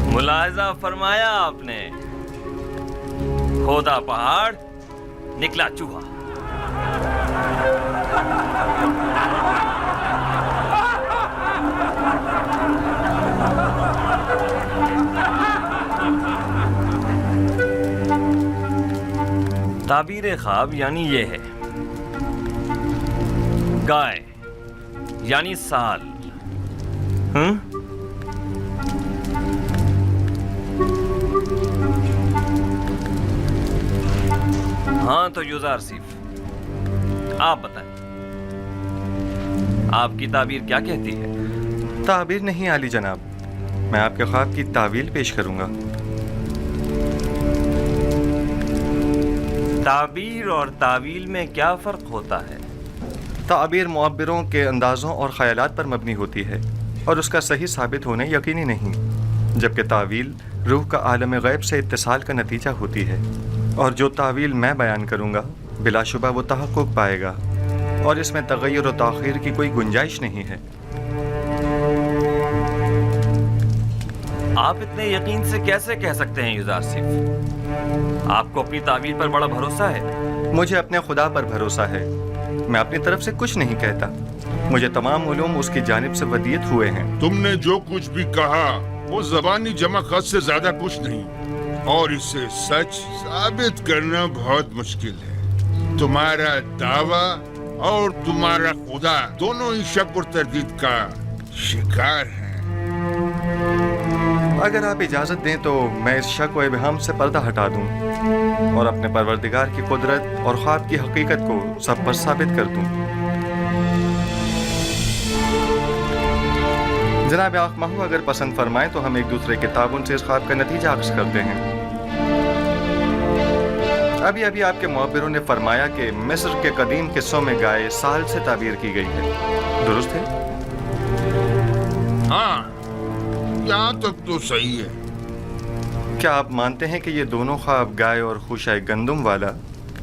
मुलाहिजा फरमाया आपने, खोदा पहाड़ निकला चूहा। ताबीर ख्वाब यानी ये है, गाय यानी साल। हाँ तो यूज़र सिर्फ आप बताएं, आपकी ताबीर क्या कहती है? ताबीर नहीं आली जनाब, मैं आपके ख्वाब की तावील पेश करूंगा। ताबीर और तावील में क्या फ़र्क होता है? ताबीर मुअब्बिरों के अंदाज़ों और ख़यालात पर मबनी होती है और उसका सही साबित होना यकीनी नहीं, जबकि तावील रूह का आलम गैब से इत्तिसाल का नतीजा होती है और जो तावील मैं बयान करूँगा बिलाशुबा वो तहक़्क़ुक़ पाएगा और इसमें तग़य्युर और ताख़ीर की कोई गुंजाइश नहीं है। आप इतने यकीन से कैसे कह सकते हैं यूज़र सिर्फ? आपको अपनी तावील पर बड़ा भरोसा है? मुझे अपने खुदा पर भरोसा है, मैं अपनी तरफ से कुछ नहीं कहता, मुझे तमाम उलूम उसकी जानिब से वदीयत हुए हैं। तुमने जो कुछ भी कहा वो ज़बानी जमा खत से ज्यादा कुछ नहीं और इसे सच साबित करना बहुत मुश्किल है। तुम्हारा दावा और तुम्हारा खुदा दोनों ही शक और तरदीद का शिकार हैं। अगर आप इजाज़त दें तो मैं इस शक व इबहम से पर्दा हटा दूं और अपने परवरदिगार की कुदरत और ख्वाब की हकीकत को सब पर साबित कर दूं। जनाब आखमाहू अगर पसंद फरमाएं तो हम एक दूसरे के ताबुन से इस ख्वाब का नतीजा अक्स करते हैं। अभी अभी आपके मुअब्बिरों ने फरमाया कि मिस्र के कदीम किस्सों में गाय साल से ताबीर की गई है, दुरुस्त है? हाँ, यहाँ तक तो सही है। क्या आप मानते हैं कि ये दोनों ख्वाब गाय और खुशाए गंदुम वाला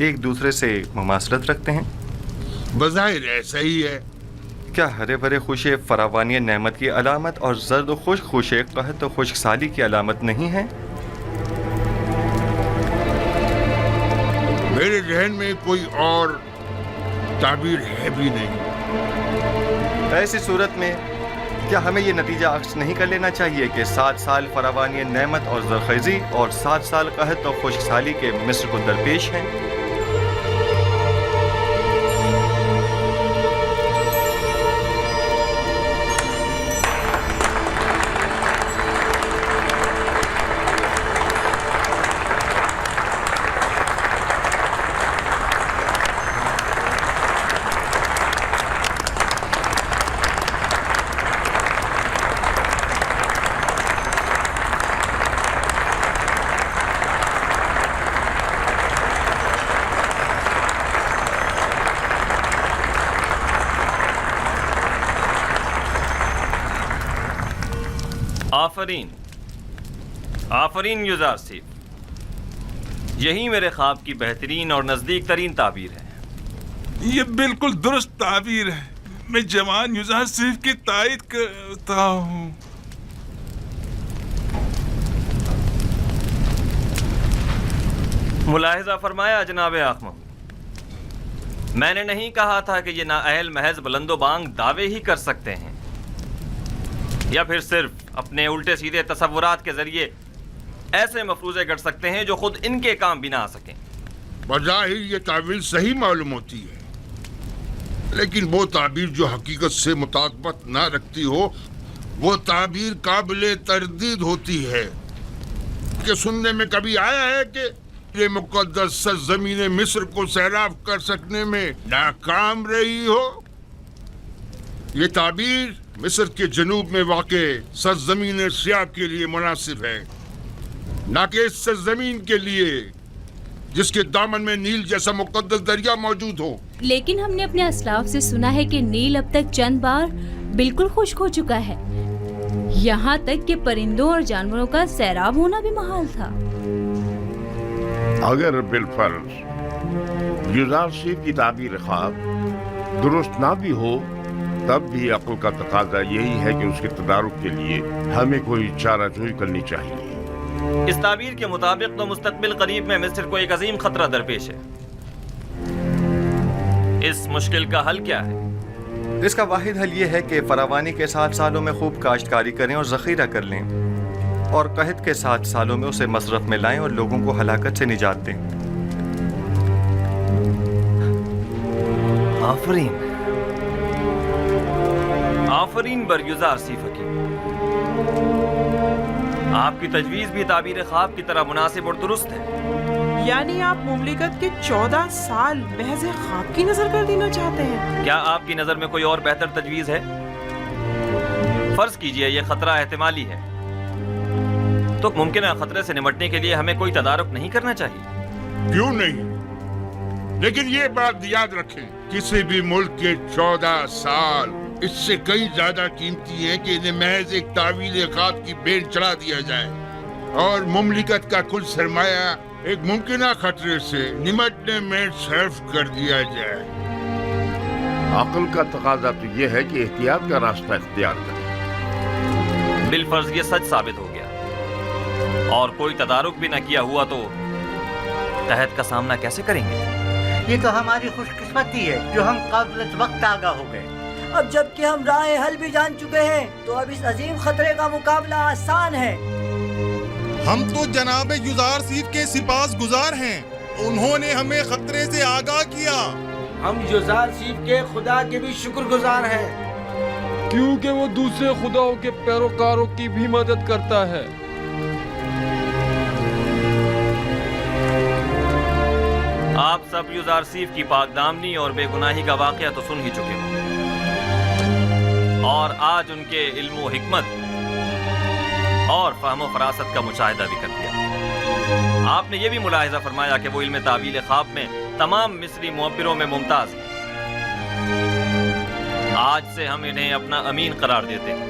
एक दूसरे से मुमासलत रखते हैं? बज़ाहिर ऐसा ही है। क्या हरे भरे खुशे फरावानी नेमत की अलामत और जर्द व खुश्क खुशे कहत व खुश्क साली की अलामत नहीं है? मेरे जहन में कोई और ताबीर है भी नहीं। ऐसी सूरत में क्या हमें ये नतीजा अक्स नहीं कर लेना चाहिए कि 7 साल फरावानी नेमत और जरखेज़ी और 7 साल कहत और खुश्क साली के मिस्र को दरपेश हैं? آفرین آفرین یوزارسیف، یہی میرے خواب کی بہترین اور نزدیک ترین تعبیر ہے۔ یہ بالکل درست تعبیر ہے، میں جوان یوزارسیف کی تائید کرتا ہوں۔ ملاحظہ فرمایا جناب آخمہ، میں نے نہیں کہا تھا کہ یہ نااہل محض بلند و بانگ دعوے ہی کر سکتے ہیں یا پھر صرف اپنے الٹے سیدھے تصورات کے ذریعے ایسے مفروضے گڑھ سکتے ہیں جو خود ان کے کام بھی نہ آ سکیں۔ بظاہر یہ تعبیر صحیح معلوم ہوتی ہے، لیکن وہ تعبیر جو حقیقت سے مطابقت نہ رکھتی ہو وہ تعبیر قابل تردید ہوتی ہے۔ کہ سننے میں کبھی آیا ہے کہ یہ مقدس سرزمین مصر کو سیراب کر سکنے میں ناکام رہی ہو؟ یہ تعبیر مصر کے جنوب میں واقع سرزمین سیاب کے لیے مناسب ہے، نہ کہ اس سرزمین کے لیے جس کے دامن میں نیل جیسا مقدس دریا موجود ہو۔ لیکن ہم نے اپنے اسلاف سے سنا ہے کہ نیل اب تک چند بار بالکل خشک ہو چکا ہے، یہاں تک کہ پرندوں اور جانوروں کا سیراب ہونا بھی محال تھا۔ اگر بالفرض یوزارسیف کی تعبیر خواب درست نہ بھی ہو، تب بھی عقل کا تقاضا یہی ہے کہ اس کے تدارک کے لیے ہمیں کوئی چارہ جوئی کرنی چاہیے۔ اس تعبیر کے مطابق تو مستقبل قریب میں مصر کو ایک عظیم خطرہ درپیش ہے۔ اس مشکل کا حل کیا ہے؟ اس کا واحد حل یہ ہے کہ فراوانی کے 7 سالوں میں خوب کاشتکاری کریں اور ذخیرہ کر لیں، اور قحط کے 7 سالوں میں اسے مصرف میں لائیں اور لوگوں کو ہلاکت سے نجات دیں۔ آفرین آفرین بر یوزارسیف حکیم، آپ کی تجویز بھی تعبیر خواب کی طرح مناسب اور درست ہے۔ یعنی آپ مملکت کے 14 سال محض خواب کی نظر کر دینا چاہتے ہیں؟ کیا آپ کی نظر میں کوئی اور بہتر تجویز ہے؟ فرض کیجئے یہ خطرہ احتمالی ہے، تو ممکنہ خطرے سے نمٹنے کے لیے ہمیں کوئی تدارک نہیں کرنا چاہیے؟ کیوں نہیں؟ لیکن یہ بات یاد رکھیں، کسی بھی ملک کے 14 سال اس سے کئی زیادہ قیمتی ہیں کہ انہیں محض ایک تعویل خواب کی بین چڑھا دیا جائے اور مملکت کا کل سرمایہ ایک ممکنہ خطرے سے نمٹنے میں صرف کر دیا جائے۔ عقل کا تقاضا تو یہ ہے کہ احتیاط کا راستہ اختیار کریں۔ بالفرض یہ سچ ثابت ہو گیا اور کوئی تدارک بھی نہ کیا ہوا تو قحط کا سامنا کیسے کریں گے؟ یہ تو ہماری خوش قسمتی ہے جو ہم قبل وقت آگاہ ہو گئے۔ اب جب کہ ہم راہ حل بھی جان چکے ہیں تو اب اس عظیم خطرے کا مقابلہ آسان ہے۔ ہم تو جناب یوزارسیف کے سپاس گزار ہیں، انہوں نے ہمیں خطرے سے آگاہ کیا۔ ہم یوزارسیف کے خدا کے بھی شکر گزار ہیں، کیونکہ وہ دوسرے خداؤں کے پیروکاروں کی بھی مدد کرتا ہے۔ آپ سب یوزارسیف کی پاک دامنی اور بے گناہی کا واقعہ تو سن ہی چکے ہوں، اور آج ان کے علم و حکمت اور فہم و فراست کا مشاہدہ بھی کر دیا۔ آپ نے یہ بھی ملاحظہ فرمایا کہ وہ علم تعبیل خواب میں تمام مصری معبروں میں ممتاز ہیں۔ آج سے ہم انہیں اپنا امین قرار دیتے ہیں۔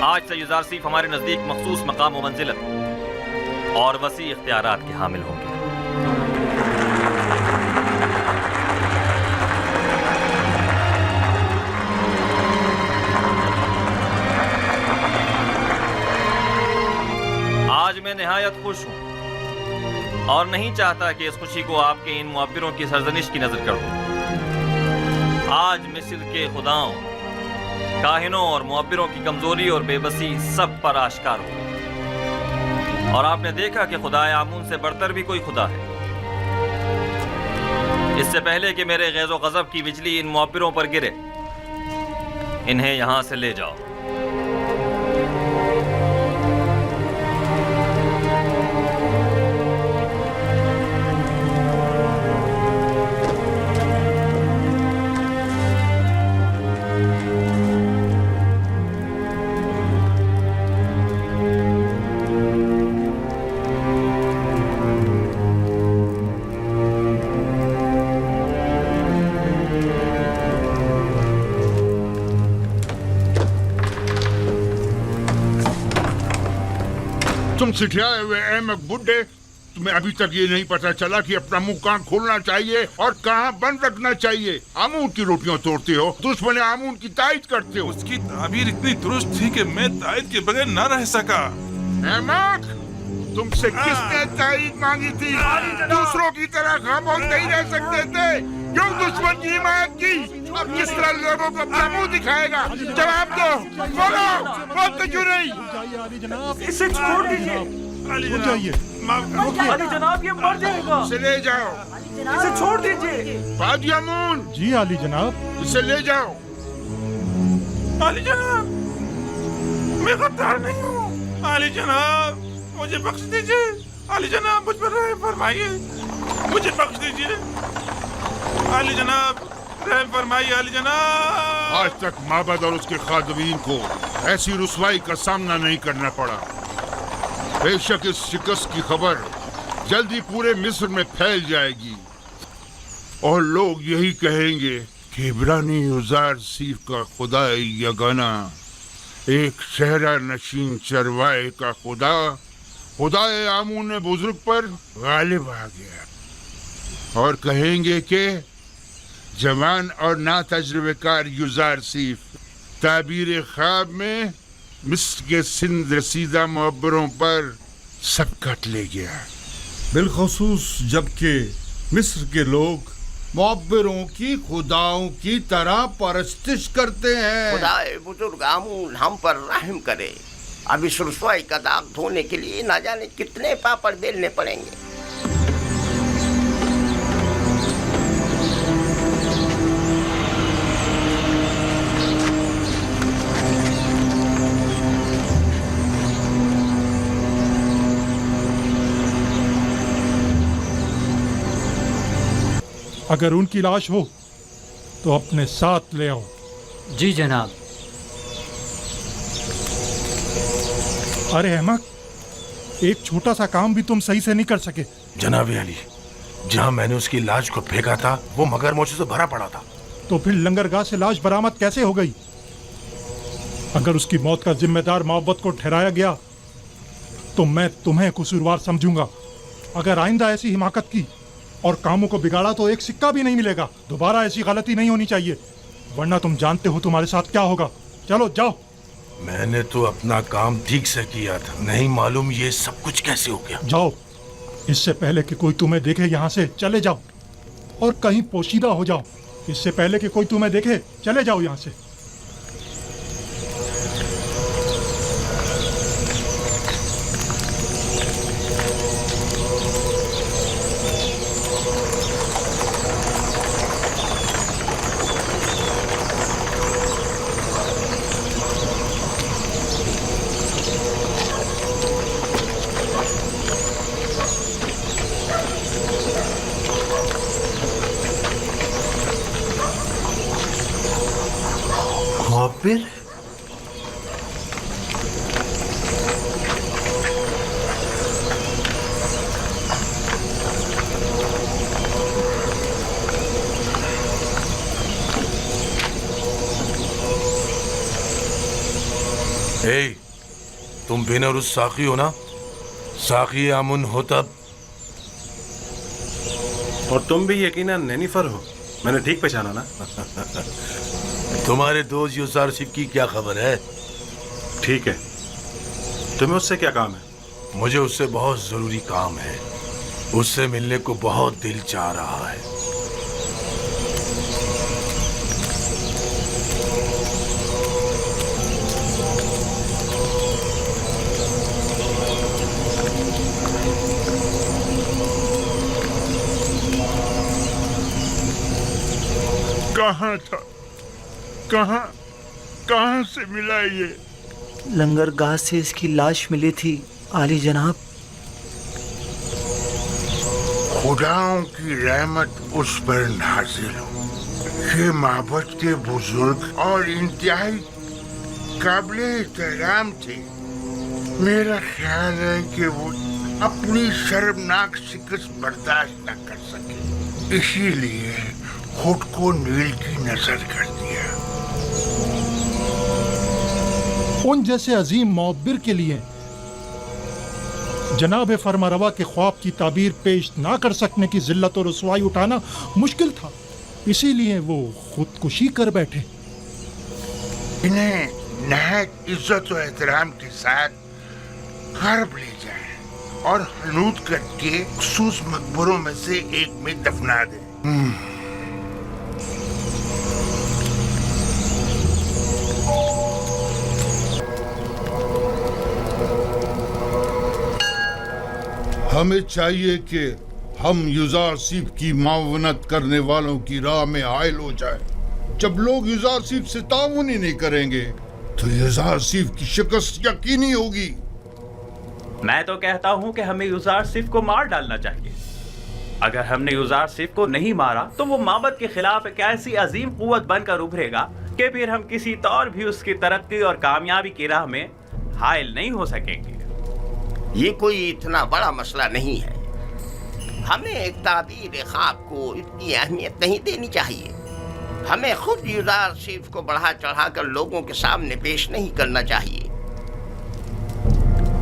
آج سے یوزارسیف ہمارے نزدیک مخصوص مقام و منزلت اور وسیع اختیارات کے حامل ہوں گے۔ آج میں نہایت خوش ہوں اور نہیں چاہتا کہ اس خوشی کو آپ کے ان معبروں کی سرزنش کی نظر کر دوں۔ آج مصر کے خداؤں، کاہنوں اور معبروں کی کمزوری اور بے بسی سب پر آشکار ہو گئی، اور آپ نے دیکھا کہ خدائے آمون سے برتر بھی کوئی خدا ہے۔ اس سے پہلے کہ میرے غیظ و غضب کی بجلی ان معبروں پر گرے، انہیں یہاں سے لے جاؤ۔ तुम सिठियाए हुए अहमक बुड्ढे, तुम्हें अभी तक ये नहीं पता चला कि अपना मुंह कहाँ खोलना चाहिए और कहाँ बंद रखना चाहिए। आमून की रोटियां तोड़ते हो, दुश्मन आमून की तायद करते हो। उसकी ताबीर इतनी दुरुस्त थी कि मैं तायद के बगैर न रह सका। अहमक, तुमसे किसने तायद मांगी थी? दूसरों की तरह खामोश नहीं रह सकते थे। क्यों दुश्मन की हिमायत की? अब किस तरह लोगों को अपना मुंह दिखाएगा? जवाब दो, बोलो, बोलते क्यों नहीं? इसे छोड़ दीजिए। अली जनाब, ये मर जाएगा। इसे ले जाओ। इसे छोड़ दीजिए। काजी आमून। जी आली जनाब। इसे ले जाओ। आली जनाब, मैं गद्दार नहीं हूँ। आली जनाब, मुझे बख्श दीजिए। आली जनाब, मुझ पर रहम फरमाइए, मुझे बख्श दीजिए। आली जनाब, रहम फरमाइए। आली जनाब, आज तक माबद और उसके खादमीन को ऐसी रुसवाई का सामना नहीं करना पड़ा। बेशक इस शिकस्त की खबर जल्दी पूरे मिस्र में फैल जाएगी और लोग यही कहेंगे कि इब्रानी युजार सीफ का खुदा यगाना, एक शहरा नशीन चरवाए का खुदाए आमून बुजुर्ग पर गालिब आ गया। और कहेंगे कि जवान और ना तजुर्बेकार युजार सीफ ताबीर ख्वाब में मिस्र के सिंध रसीदा मुअब्बरों पर सबकत ले गया। बिलखसूस जबकि मिस्र के लोग मुअब्बरों की खुदाओं की तरह परस्तिश करते हैं। खुदाए बुजुर्ग आमून हम पर रहम करे। अब इस रुसवाई का दाग धोने के लिए ना जाने कितने पापड़ बेलने पड़ेंगे। अगर उनकी लाश हो तो अपने साथ ले आओ। जी जनाब। अरे अहमक, एक छोटा सा काम भी तुम सही से नहीं कर सके। जनाब अली, जहां मैंने उसकी लाश को फेंका था वो मगरमच्छों से भरा पड़ा था। तो फिर लंगरगाह से लाश बरामद कैसे हो गई? अगर उसकी मौत का जिम्मेदार मोहब्बत को ठहराया गया तो मैं तुम्हें कसूरवार समझूंगा। अगर आइंदा ऐसी हिमाकत की और कामों को बिगाड़ा तो एक सिक्का भी नहीं मिलेगा। दोबारा ऐसी गलती नहीं होनी चाहिए, वरना तुम जानते हो तुम्हारे साथ क्या होगा। चलो जाओ। मैंने तो अपना काम ठीक से किया था, नहीं मालूम ये सब कुछ कैसे हो गया। जाओ, इससे पहले कि कोई तुम्हें देखे यहाँ से चले जाओ और कहीं पोशीदा हो जाओ। इससे पहले कि कोई तुम्हें देखे चले जाओ यहाँ से। मुअब्बिर, तुम बेनरुस साकी हो ना? साकी आमुन होतब। और तुम भी यकीनन नैनीफर हो, मैंने ठीक पहचाना ना? तुम्हारे दोस्त युजार सिफ की क्या खबर है? ठीक है, तुम्हें उससे क्या काम है? मुझे उससे बहुत जरूरी काम है। उससे मिलने को बहुत दिल चाह रहा है। कहाँ था? कहाँ से मिला ये? लंगरगाह से इसकी लाश मिली थी आली जनाब। खुदाओं की रहमत उस पर नाजिल हो। ये माबद के बुजुर्ग और इंतहाई काबिल एहतराम थे। मेरा ख्याल है कि वो अपनी शर्मनाक शिकस्त बर्दाश्त न कर सके, इसीलिए खुद को नील की नजर कर दिया। उन जैसे अजीम मुअब्बिर के लिए जनाब फरमारवा के ख्वाब की ताबीर पेश ना कर सकने की जिल्लत और रुसवाई उठाना मुश्किल था, इसीलिए वो खुदकुशी कर बैठे। इन्हें नहायत इज्जत और एहतराम के साथ गरब ले जाएं और हनूद करके मखसूस मकबरों में से एक में दफना दें। हमें चाहिए कि हम युजारसीफ की मावनत करने वालों की राह में हायल हो जाए। जब लोग युजारसीफ से ताउन ही नहीं करेंगे तो युजारसीफ की शिकस्त यकीनी होगी। मैं तो कहता हूँ कि हमें युजारसीफ को मार डालना चाहिए। अगर हमने युजारसीफ को नहीं मारा तो वो माबद के खिलाफ एक ऐसी अजीम कुव्वत बनकर उभरेगा कि फिर हम किसी तौर भी उसकी तरक्की और कामयाबी की राह में हायल नहीं हो सकेंगे। ये कोई इतना बड़ा मसला नहीं है। हमें एक ताबीर ख्वाब को इतनी अहमियत नहीं देनी चाहिए। हमें खुद युजारसीफ को बढ़ा चढ़ा कर लोगों के सामने पेश नहीं करना चाहिए।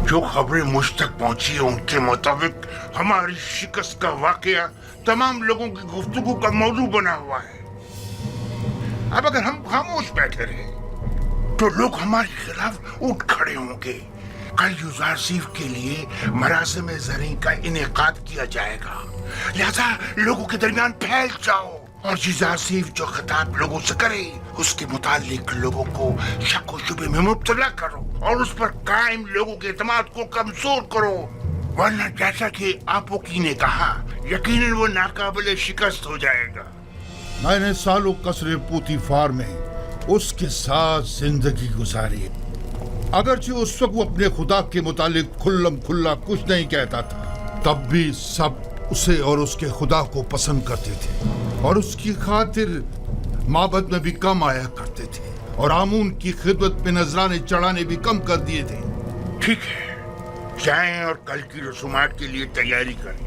जो खबरें मुझ तक पहुंची है उनके मुताबिक हमारी शिकस्त का वाकया तमाम लोगों की गुफ्तगू का मौजू बना हुआ है। अब अगर हम खामोश बैठे रहे तो लोग हमारे खिलाफ उठ खड़े होंगे। कल युजारसीफ के लिए मरासिम ज़री का इनेकाद किया जाएगा, लिहाजा लोगों के दरमियान फैल जाओ और युजारसीफ जो खिताब लोगों से करे उसके मुतालिक लोगों को शक व शुबे में मुब्तला करो और उस पर कायम लोगों के एतमाद को कमजोर करो, वरना जैसा कि आपोकी ने कहा यकीनन वो नाकाबिले शिकस्त हो जाएगा। मैंने सालों कसरे पूतीफार में उसके साथ जिंदगी गुजारी। अगरचे उस वक्त वो अपने खुदा के मुतालिक खुल्लम खुल्ला कुछ नहीं कहता था, तब भी सब उसे और उसके खुदा को पसंद करते थे और उसकी खातिर माबद में भी कम आया करते थे और आमून की खिदमत में नजराने चढ़ाने भी कम कर दिए थे। ठीक है, जाएं और कल की रसूमात के लिए तैयारी करें।